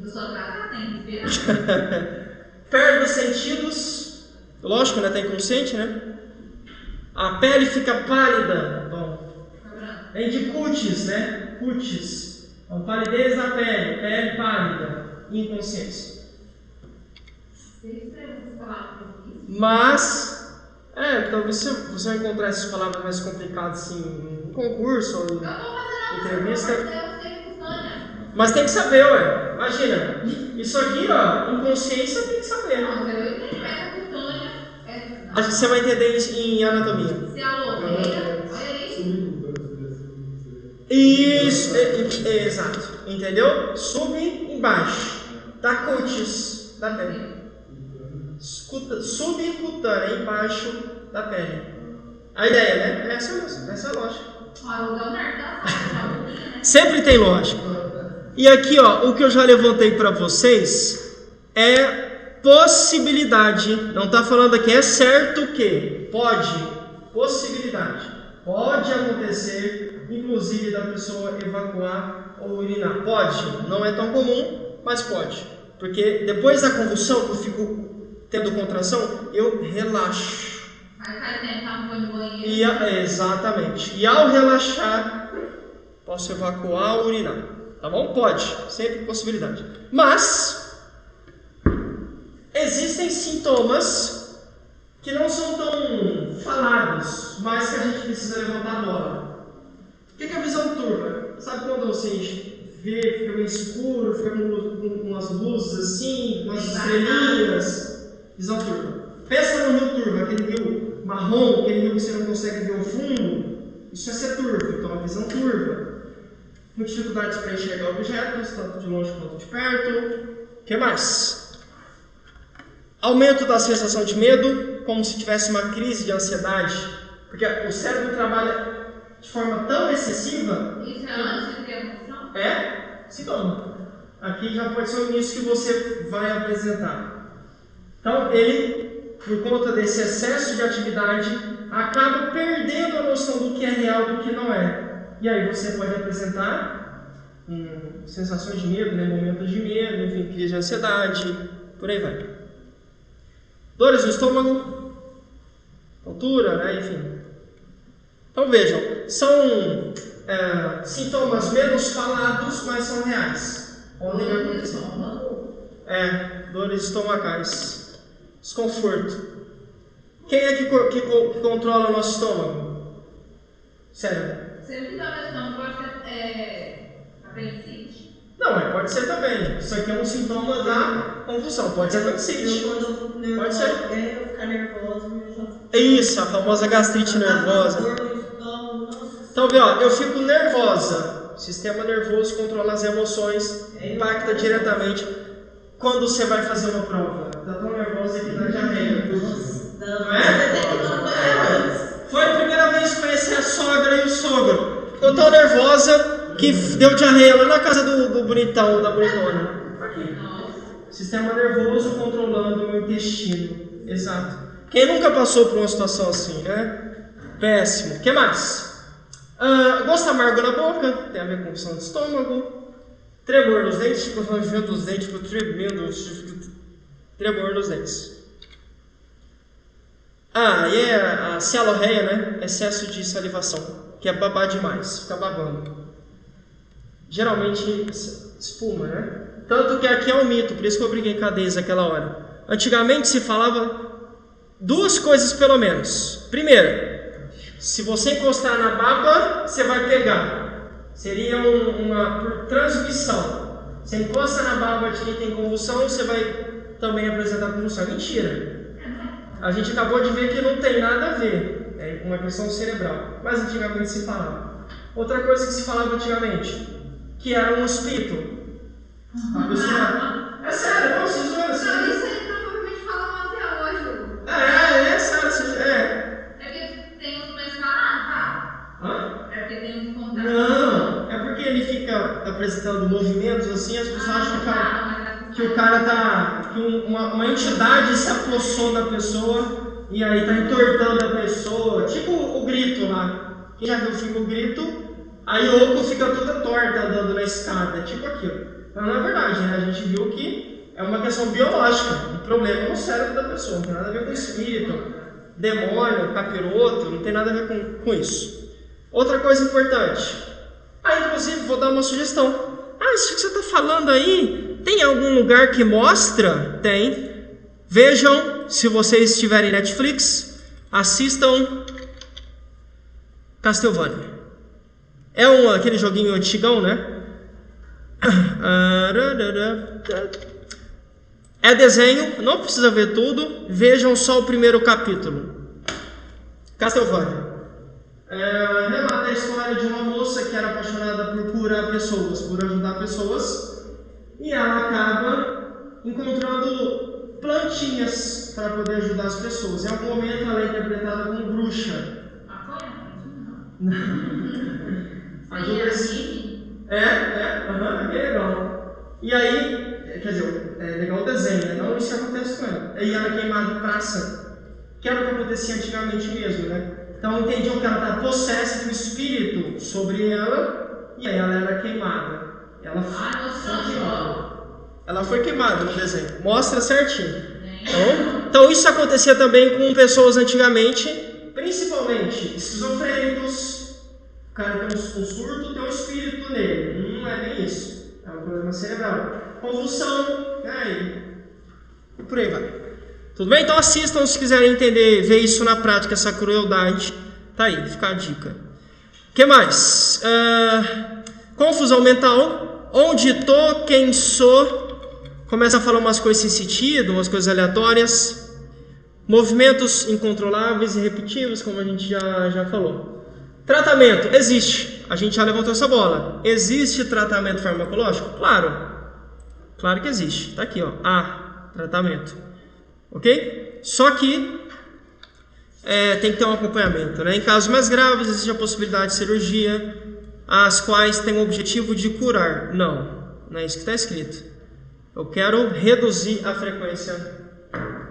Eu sou atrasada, tem que ver. Perde os sentidos. Lógico, né? Tá inconsciente, né? A pele fica pálida. Bom. Vem de cutis, né? Cutis. Então, palidez da pele. Pele pálida. Inconsciência. Mas, talvez você vai encontrar essas palavras mais complicadas assim em concurso ou em entrevista. Mas tem que saber, ué. Imagina. Isso aqui, ó, inconsciência tem que saber. Não, eu entendi, mas a cutânea Acho que você vai entender isso em anatomia. Se a loureira, olha Isso, isso. exato. Entendeu? Sub embaixo. Da cutis, da pele. Subcutânea, embaixo da pele. A ideia, né? É essa mesmo, essa é a lógica. Sempre tem lógica. E aqui, ó, o que eu já levantei para vocês é possibilidade. Não está falando aqui, é certo que pode, possibilidade. Pode acontecer, inclusive, da pessoa evacuar ou urinar. Pode, não é tão comum, mas pode. Porque depois da convulsão, que eu fico tendo contração, eu relaxo. Exatamente. E ao relaxar, posso evacuar ou urinar. Tá bom? Pode, sempre possibilidade. Mas existem sintomas que não são tão falados, mas que a gente precisa levantar a bola. O que é a visão turva? Sabe quando você vê, fica meio escuro, fica com umas luzes assim, com as estrelinhas? Visão turva. Pensa no rio turvo, aquele rio marrom, aquele rio que você não consegue ver o fundo. Isso é ser turvo, então a visão turva. Com dificuldades para enxergar objetos, tanto de longe quanto de perto. O que mais? Aumento da sensação de medo, como se tivesse uma crise de ansiedade, porque o cérebro trabalha de forma tão excessiva. Isso é antes de ter emoção? É sintoma. Aqui já pode ser o início que você vai apresentar. Então, ele, por conta desse excesso de atividade, acaba perdendo a noção do que é real e do que não é. E aí você pode apresentar sensações de medo, né? Momentos de medo, enfim, crise de ansiedade, por aí vai. Dores no estômago, altura, né? Enfim. Então vejam, são sintomas menos falados, mas são reais. Podem acontecer. Dores estomacais, desconforto. Quem é que controla o nosso estômago? Cérebro. Sempre dá questão, pode ser apendicite? Não, pode ser também. Isso aqui é um sintoma da convulsão. Pode ser apendicite. Quando eu fico nervosa, Pode ser. eu ficar nervosa, Isso, a famosa gastrite nervosa. Então, vê, ó, eu fico nervosa. O sistema nervoso controla as emoções, impacta diretamente. Quando você vai fazer uma prova, tá tão nervosa que dá diarreia. Não é? Foi a primeira vez que conheci a sogra e o sogro. Ficou tão nervosa que deu diarreia lá na casa do bonitão, da bonitona. Aqui. Sistema nervoso controlando o meu intestino. Exato. Quem nunca passou por uma situação assim, né? Péssimo. O que mais? Gosto amargo na boca, tem a ver com confusão de estômago. Tremor nos dentes, fica rangendo os dentes, fica tremendo, tremor nos dentes. E a cialorreia, né? Excesso de salivação, que é babar demais, fica babando. Geralmente espuma, né? Tanto que aqui é um mito, por isso que eu briguei com a Deise naquela hora. Antigamente se falava duas coisas pelo menos. Primeiro, se você encostar na baba, você vai pegar. Seria uma por transmissão. Você encosta na baba de quem tem convulsão, você vai também apresentar convulsão. Mentira. A gente acabou de ver que não tem nada a ver. É uma questão cerebral. Mas antigamente se falava. Outra coisa que se falava antigamente, que era um espírito. A pessoa... É sério, não, vocês não Isso aí provavelmente falam até hoje. É sério, É porque tem uns mais falados, tá? Hã? É porque tem uns contatos. Não, é porque ele fica apresentando movimentos assim, as pessoas acham que o cara tá... que uma entidade se apossou da pessoa e aí tá entortando a pessoa. Tipo o grito lá. Quem já viu o filme O Grito? A Yoko fica toda torta andando na escada, tipo aquilo. Mas não é verdade, né? A gente viu que é uma questão biológica, um problema no cérebro da pessoa, não tem nada a ver com espírito, demônio, capiroto, não tem nada a ver com isso. Outra coisa importante, inclusive vou dar uma sugestão. Isso que você está falando aí, tem algum lugar que mostra? Tem. Vejam, se vocês tiverem Netflix, assistam Castlevania. É aquele joguinho antigão, né? É desenho, não precisa ver tudo. Vejam só o primeiro capítulo. Castlevania. Relata a história de uma moça que era apaixonada por curar pessoas, por ajudar pessoas, e ela acaba encontrando plantinhas para poder ajudar as pessoas. Em algum momento ela é interpretada como bruxa. Ajuda esse. É legal. E aí, quer dizer, é legal o desenho, né? Não isso que acontece com ela. Aí ela é queimada em praça, que era o que acontecia antigamente mesmo, né? Então entendiam que ela estava possessa de um espírito sobre ela, e aí ela era queimada. Ela foi queimada no desenho. Mostra certinho. Então isso acontecia também com pessoas antigamente, principalmente esquizofrênicos. O cara tem um surto, tem um espírito nele. Não é bem isso. É um problema cerebral. Convulsão, e por aí vai. Tudo bem? Então assistam se quiserem entender, ver isso na prática, essa crueldade. Tá aí, fica a dica. O que mais? Confusão mental. Onde tô, quem sou. Começa a falar umas coisas sem sentido, umas coisas aleatórias. Movimentos incontroláveis e repetitivos, como a gente já falou. Tratamento, existe. A gente já levantou essa bola. Existe tratamento farmacológico? Claro que existe. Está aqui, ó. Tratamento. Ok? Só que tem que ter um acompanhamento, né? Em casos mais graves, existe a possibilidade de cirurgia, as quais têm o objetivo de curar. Não é isso que está escrito. Eu quero reduzir a frequência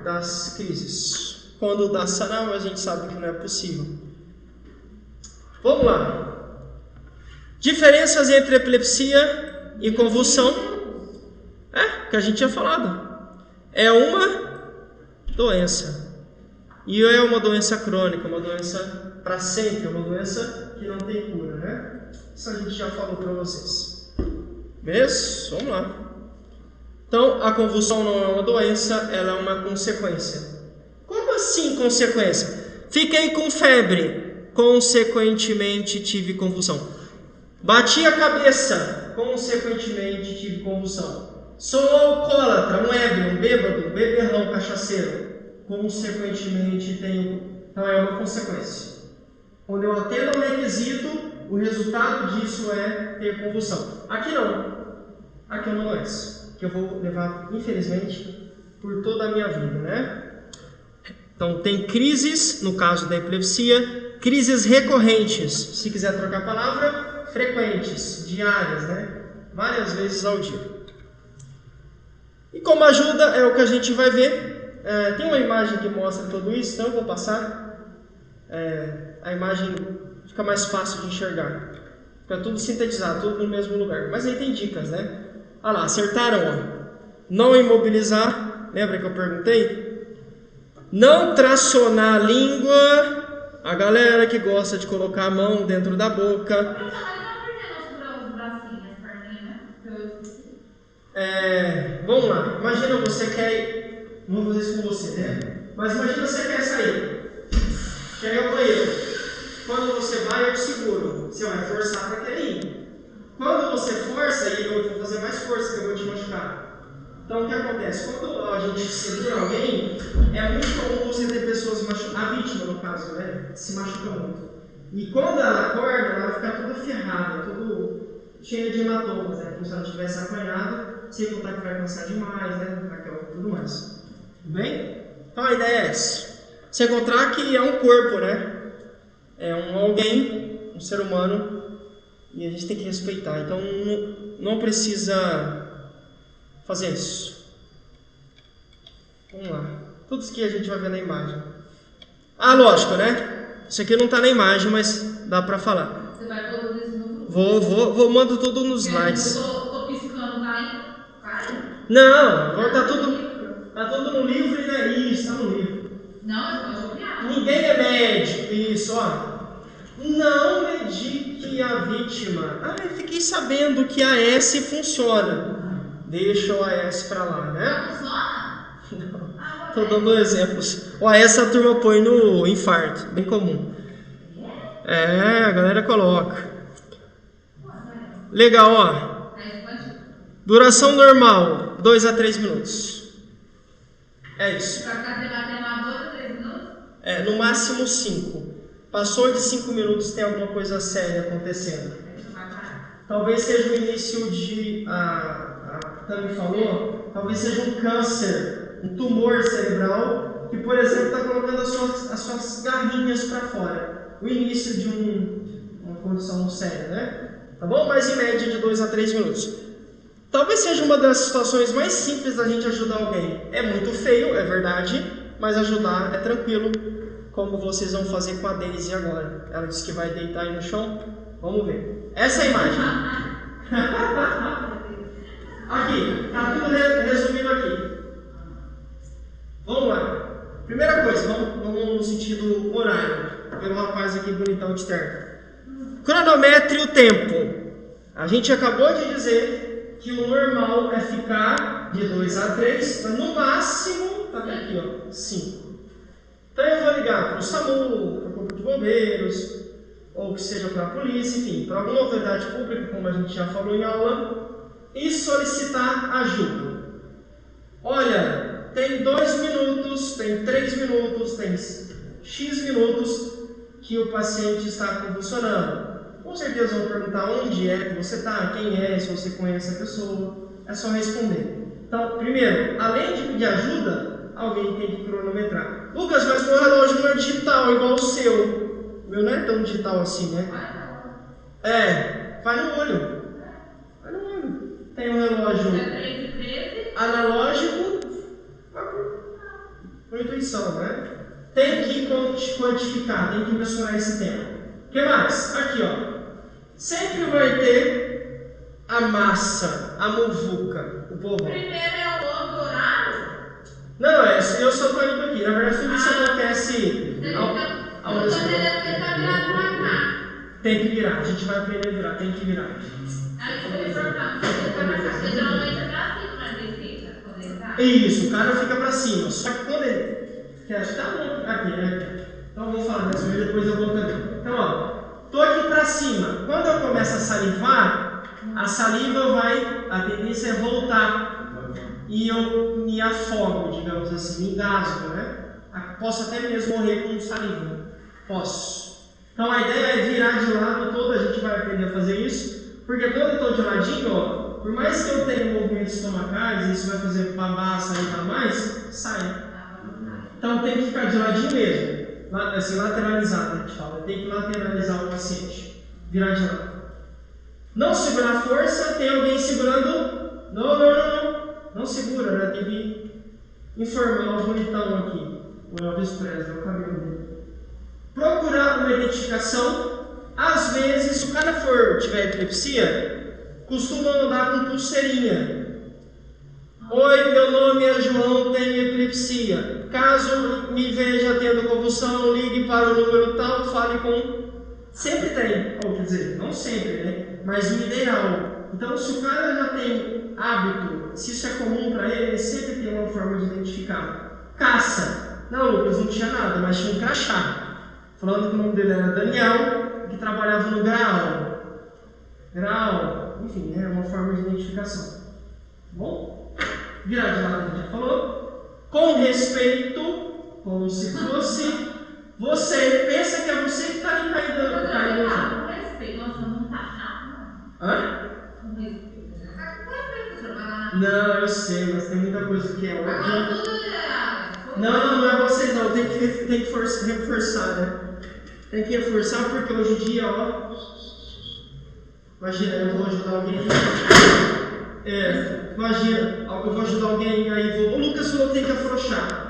das crises. Quando dá sanar, a gente sabe que não é possível. Vamos lá. Diferenças entre epilepsia e convulsão. Que a gente tinha falado. É uma doença. E é uma doença crônica, uma doença para sempre, uma doença que não tem cura, né? Isso a gente já falou para vocês. Beleza? Vamos lá. Então, a convulsão não é uma doença, ela é uma consequência. Como assim consequência? Fiquei com febre. Consequentemente tive convulsão. Bati a cabeça. Consequentemente tive convulsão. Sou um alcoólatra, um ébrio, um bêbado, um beberrão, cachaceiro. Consequentemente tenho... Então é uma consequência. Quando eu atendo ao requisito, o resultado disso é ter convulsão. Aqui não. Aqui é uma doença que eu vou levar, infelizmente, por toda a minha vida, né? Então tem crises, no caso da epilepsia, crises recorrentes, se quiser trocar a palavra, frequentes, diárias, né? Várias vezes ao dia. E como ajuda é o que a gente vai ver. Tem uma imagem que mostra tudo isso, então eu vou passar. A imagem fica mais fácil de enxergar. Fica tudo sintetizado, tudo no mesmo lugar. Mas aí tem dicas, né? Ah lá, acertaram, ó. Não imobilizar, lembra que eu perguntei? Não tracionar a língua. A galera que gosta de colocar a mão dentro da boca. Vamos lá, imagina você quer. Não vou fazer isso com você, né? Mas imagina você quer sair. Quer ir ao banheiro. Quando você vai, eu te seguro. Você vai forçar para querer ir. Quando você força, e eu vou fazer mais força que eu vou te machucar. Então o que acontece? Quando a gente segura alguém, é muito comum você ter pessoas machucadas, a vítima no caso, né? Se machuca muito. E quando ela acorda, ela fica toda ferrada, toda cheia de hematomas, né? Como se ela tivesse apanhado, sem contar que vai cansar demais, né? Tudo mais. Tudo bem? Então a ideia é essa. Você encontrar que é um corpo, né? É alguém, um ser humano, e a gente tem que respeitar. Então não precisa fazer isso. Vamos lá. Tudo isso que a gente vai ver na imagem. Lógico, né? Isso aqui não está na imagem, mas dá para falar. Você vai pôr isso no grupo? Vou mando tudo nos slides. Eu tô piscando, tá aí? Não, tá tudo no livro e não é isso, tá no livro. Não, eu posso copiar. Ninguém é médico, isso, ó. Não medique a vítima. Fiquei sabendo que a S funciona. Deixa o AS pra lá, né? Não funciona? Não. Tô dando exemplos. O AS a turma põe no infarto, bem comum. A galera coloca. Legal, ó. Duração normal, 2 a 3 minutos. É isso. Pra ficar debatendo há 2 a 3 minutos? No máximo 5. Passou de 5 minutos, tem alguma coisa séria acontecendo. Talvez seja o início de... A Tami falou, talvez seja um câncer, um tumor cerebral, que, por exemplo, está colocando as suas garrinhas para fora. O início de uma condição séria, né? Tá bom? Mas em média de 2 a 3 minutos. Talvez seja uma das situações mais simples da gente ajudar alguém. É muito feio, é verdade, mas ajudar é tranquilo, como vocês vão fazer com a Daisy agora. Ela disse que vai deitar aí no chão. Vamos ver. Essa é a imagem. Aqui, tá tudo resumido aqui. Vamos lá. Primeira coisa, vamos no sentido horário. Pelo rapaz aqui bonitão de terno. Cronometre o tempo. A gente acabou de dizer que o normal é ficar de 2 a 3, mas no máximo, tá aqui, ó, 5. Então eu vou ligar para o SAMU, para o Corpo de Bombeiros, ou que seja para a polícia, enfim, para alguma autoridade pública, como a gente já falou em aula, e solicitar ajuda. Olha, tem 2 minutos, tem 3 minutos, tem X minutos que o paciente está convulsionando. Com certeza vão perguntar onde é que você está, quem é, se você conhece a pessoa. É só responder. Então, primeiro, além de pedir ajuda, alguém tem que cronometrar. Lucas, mas meu relógio não é digital, igual o seu. O meu não é tão digital assim, né? Vai no olho. Vai no olho. Tem um relógio analógico, com intuição, né? Tem que quantificar, tem que mensurar esse tempo. O que mais? Aqui, ó. Sempre vai ter a massa, a muvuca, o povão. Primeiro é o logo do horário? Não, eu só estou indo aqui. Na verdade, tudo isso acontece ao mesmo tempo. Tem que virar, a gente vai aprender a virar, tem que virar. Aí você me perguntar, porque geralmente é pra cima, mas ele fica, quando ele tá. Isso, o cara fica pra cima. Só que quando ele... Aqui, né? Então eu vou falar dessa vez, depois eu vou também. Então, ó. Tô aqui pra cima. Quando eu começo a salivar, a saliva vai... A tendência é voltar. E eu me afogo, digamos assim, me engasgo, né? Posso até mesmo morrer com saliva. Posso. Então a ideia é virar de lado todo, a gente vai aprender a fazer isso. Porque quando eu estou de ladinho, ó, por mais que eu tenha movimentos estomacais, isso vai fazer babá, sair pra mais, sai. Então tem que ficar de ladinho mesmo. Assim, lateralizado, a gente fala. Tem que lateralizar o paciente. Virar de lado. Não segurar força, tem alguém segurando. Não segura, né? Tem que informal, bonitão aqui. O Elvis Presley, o cabelo dele. Procurar uma identificação. Às vezes, se o cara tiver epilepsia, costuma andar com pulseirinha. Oi, meu nome é João, tenho epilepsia. Caso me veja tendo convulsão, ligue para o número tal, fale com... Sempre tem, ou quer dizer, não sempre, né? Mas o ideal. Então, se o cara já tem hábito, se isso é comum para ele sempre tem uma forma de identificar. Caça. Não, Lucas, não tinha nada, mas tinha um crachá. Falando que o nome dele era Daniel, que trabalhava no Graal. Enfim, é uma forma de identificação. Bom? Virar de lado, a gente já falou. Com respeito, como se fosse você. Pensa que é você que está ali caindo. Com respeito, nossa, não tá chato, não. Hã? Com respeito. Com respeito, você vai lá. Não, eu sei, mas tem muita coisa que é Agora óbvio. tudo é... Não é você não, tem que reforçar, né? Tem que reforçar porque hoje em dia, ó. Imagina, eu vou ajudar alguém. Imagina, eu vou ajudar alguém aí, o Lucas falou que tem que afrouxar.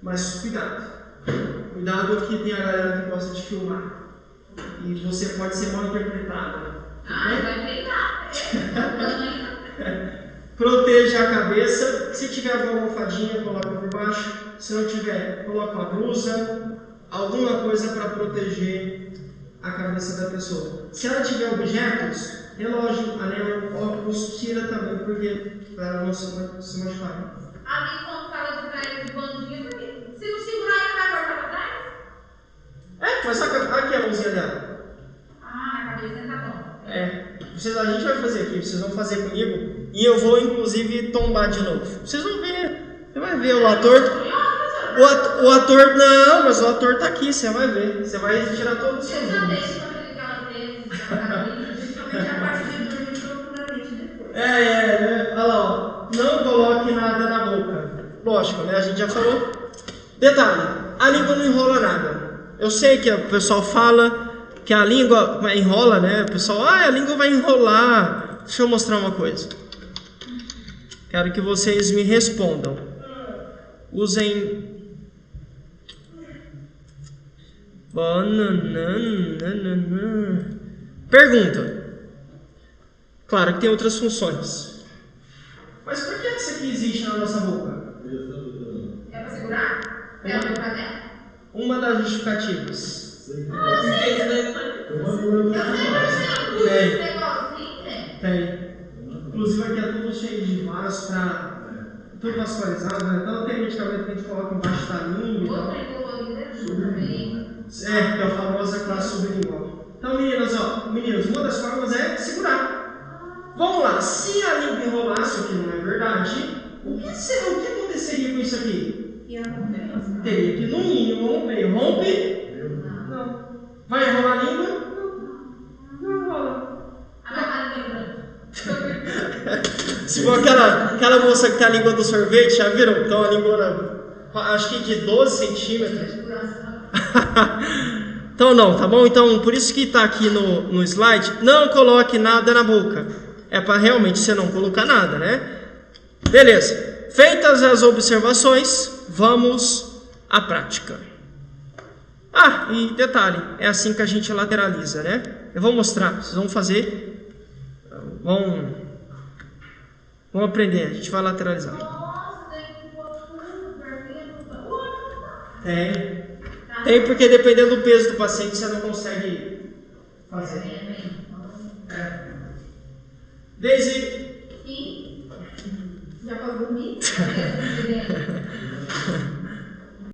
Mas cuidado. Cuidado que tem a galera que gosta de filmar. E você pode ser mal interpretado. vai pegar. Proteja a cabeça. Se tiver alguma almofadinha, coloca por baixo. Se não tiver, coloca uma blusa. Alguma coisa para proteger a cabeça da pessoa. Se ela tiver objetos, relógio, anel, óculos, tira também, porque para ela não se machucar. Ali, quando fala de trás de bandinha, se não segurar, ele vai voltar para trás? Mas aqui a mãozinha dela. Na cabeça tá bom. A gente vai fazer aqui, vocês vão fazer comigo. E eu vou, inclusive, tombar de novo. Vocês vão ver. Você vai ver o ator. O ator, não, mas o ator tá aqui, você vai ver. Você vai tirar todos os seus vídeos. Principalmente a parte de dormir profundamente depois. Olha lá, ó. Não coloque nada na boca. Lógico, né? A gente já falou. Detalhe, a língua não enrola nada. Eu sei que o pessoal fala que a língua enrola, né? O pessoal, a língua vai enrolar. Deixa eu mostrar uma coisa. Quero que vocês me respondam. Usem... Pergunta. Claro que tem outras funções. Mas por que essa aqui existe na nossa boca? É para segurar? É para dentro? Uma das justificativas. Tem. Inclusive aqui é tudo cheio de vasos tudo vascularizado, né? Então tem medicamento que a gente coloca embaixo da língua. Que é a famosa classe sublingual. Então, meninos, uma das formas é segurar. Vamos lá, se a língua enrolasse, o que não é verdade, o que aconteceria com isso aqui? Teria que, no mínimo, romper. Rompe? Não. Vai enrolar a língua? Não enrola. Se for aquela moça que tem a língua do sorvete, já viram? Então a língua, acho que de 12 centímetros. Então não, tá bom? Então por isso que está aqui no slide, não coloque nada na boca. É para realmente você não colocar nada, né? Beleza. Feitas as observações, vamos à prática. E detalhe, é assim que a gente lateraliza, né? Eu vou mostrar, vocês vão fazer. Vamos aprender, a gente vai lateralizar. Tem porque dependendo do peso do paciente você não consegue fazer. Daisy. Já pode dormir?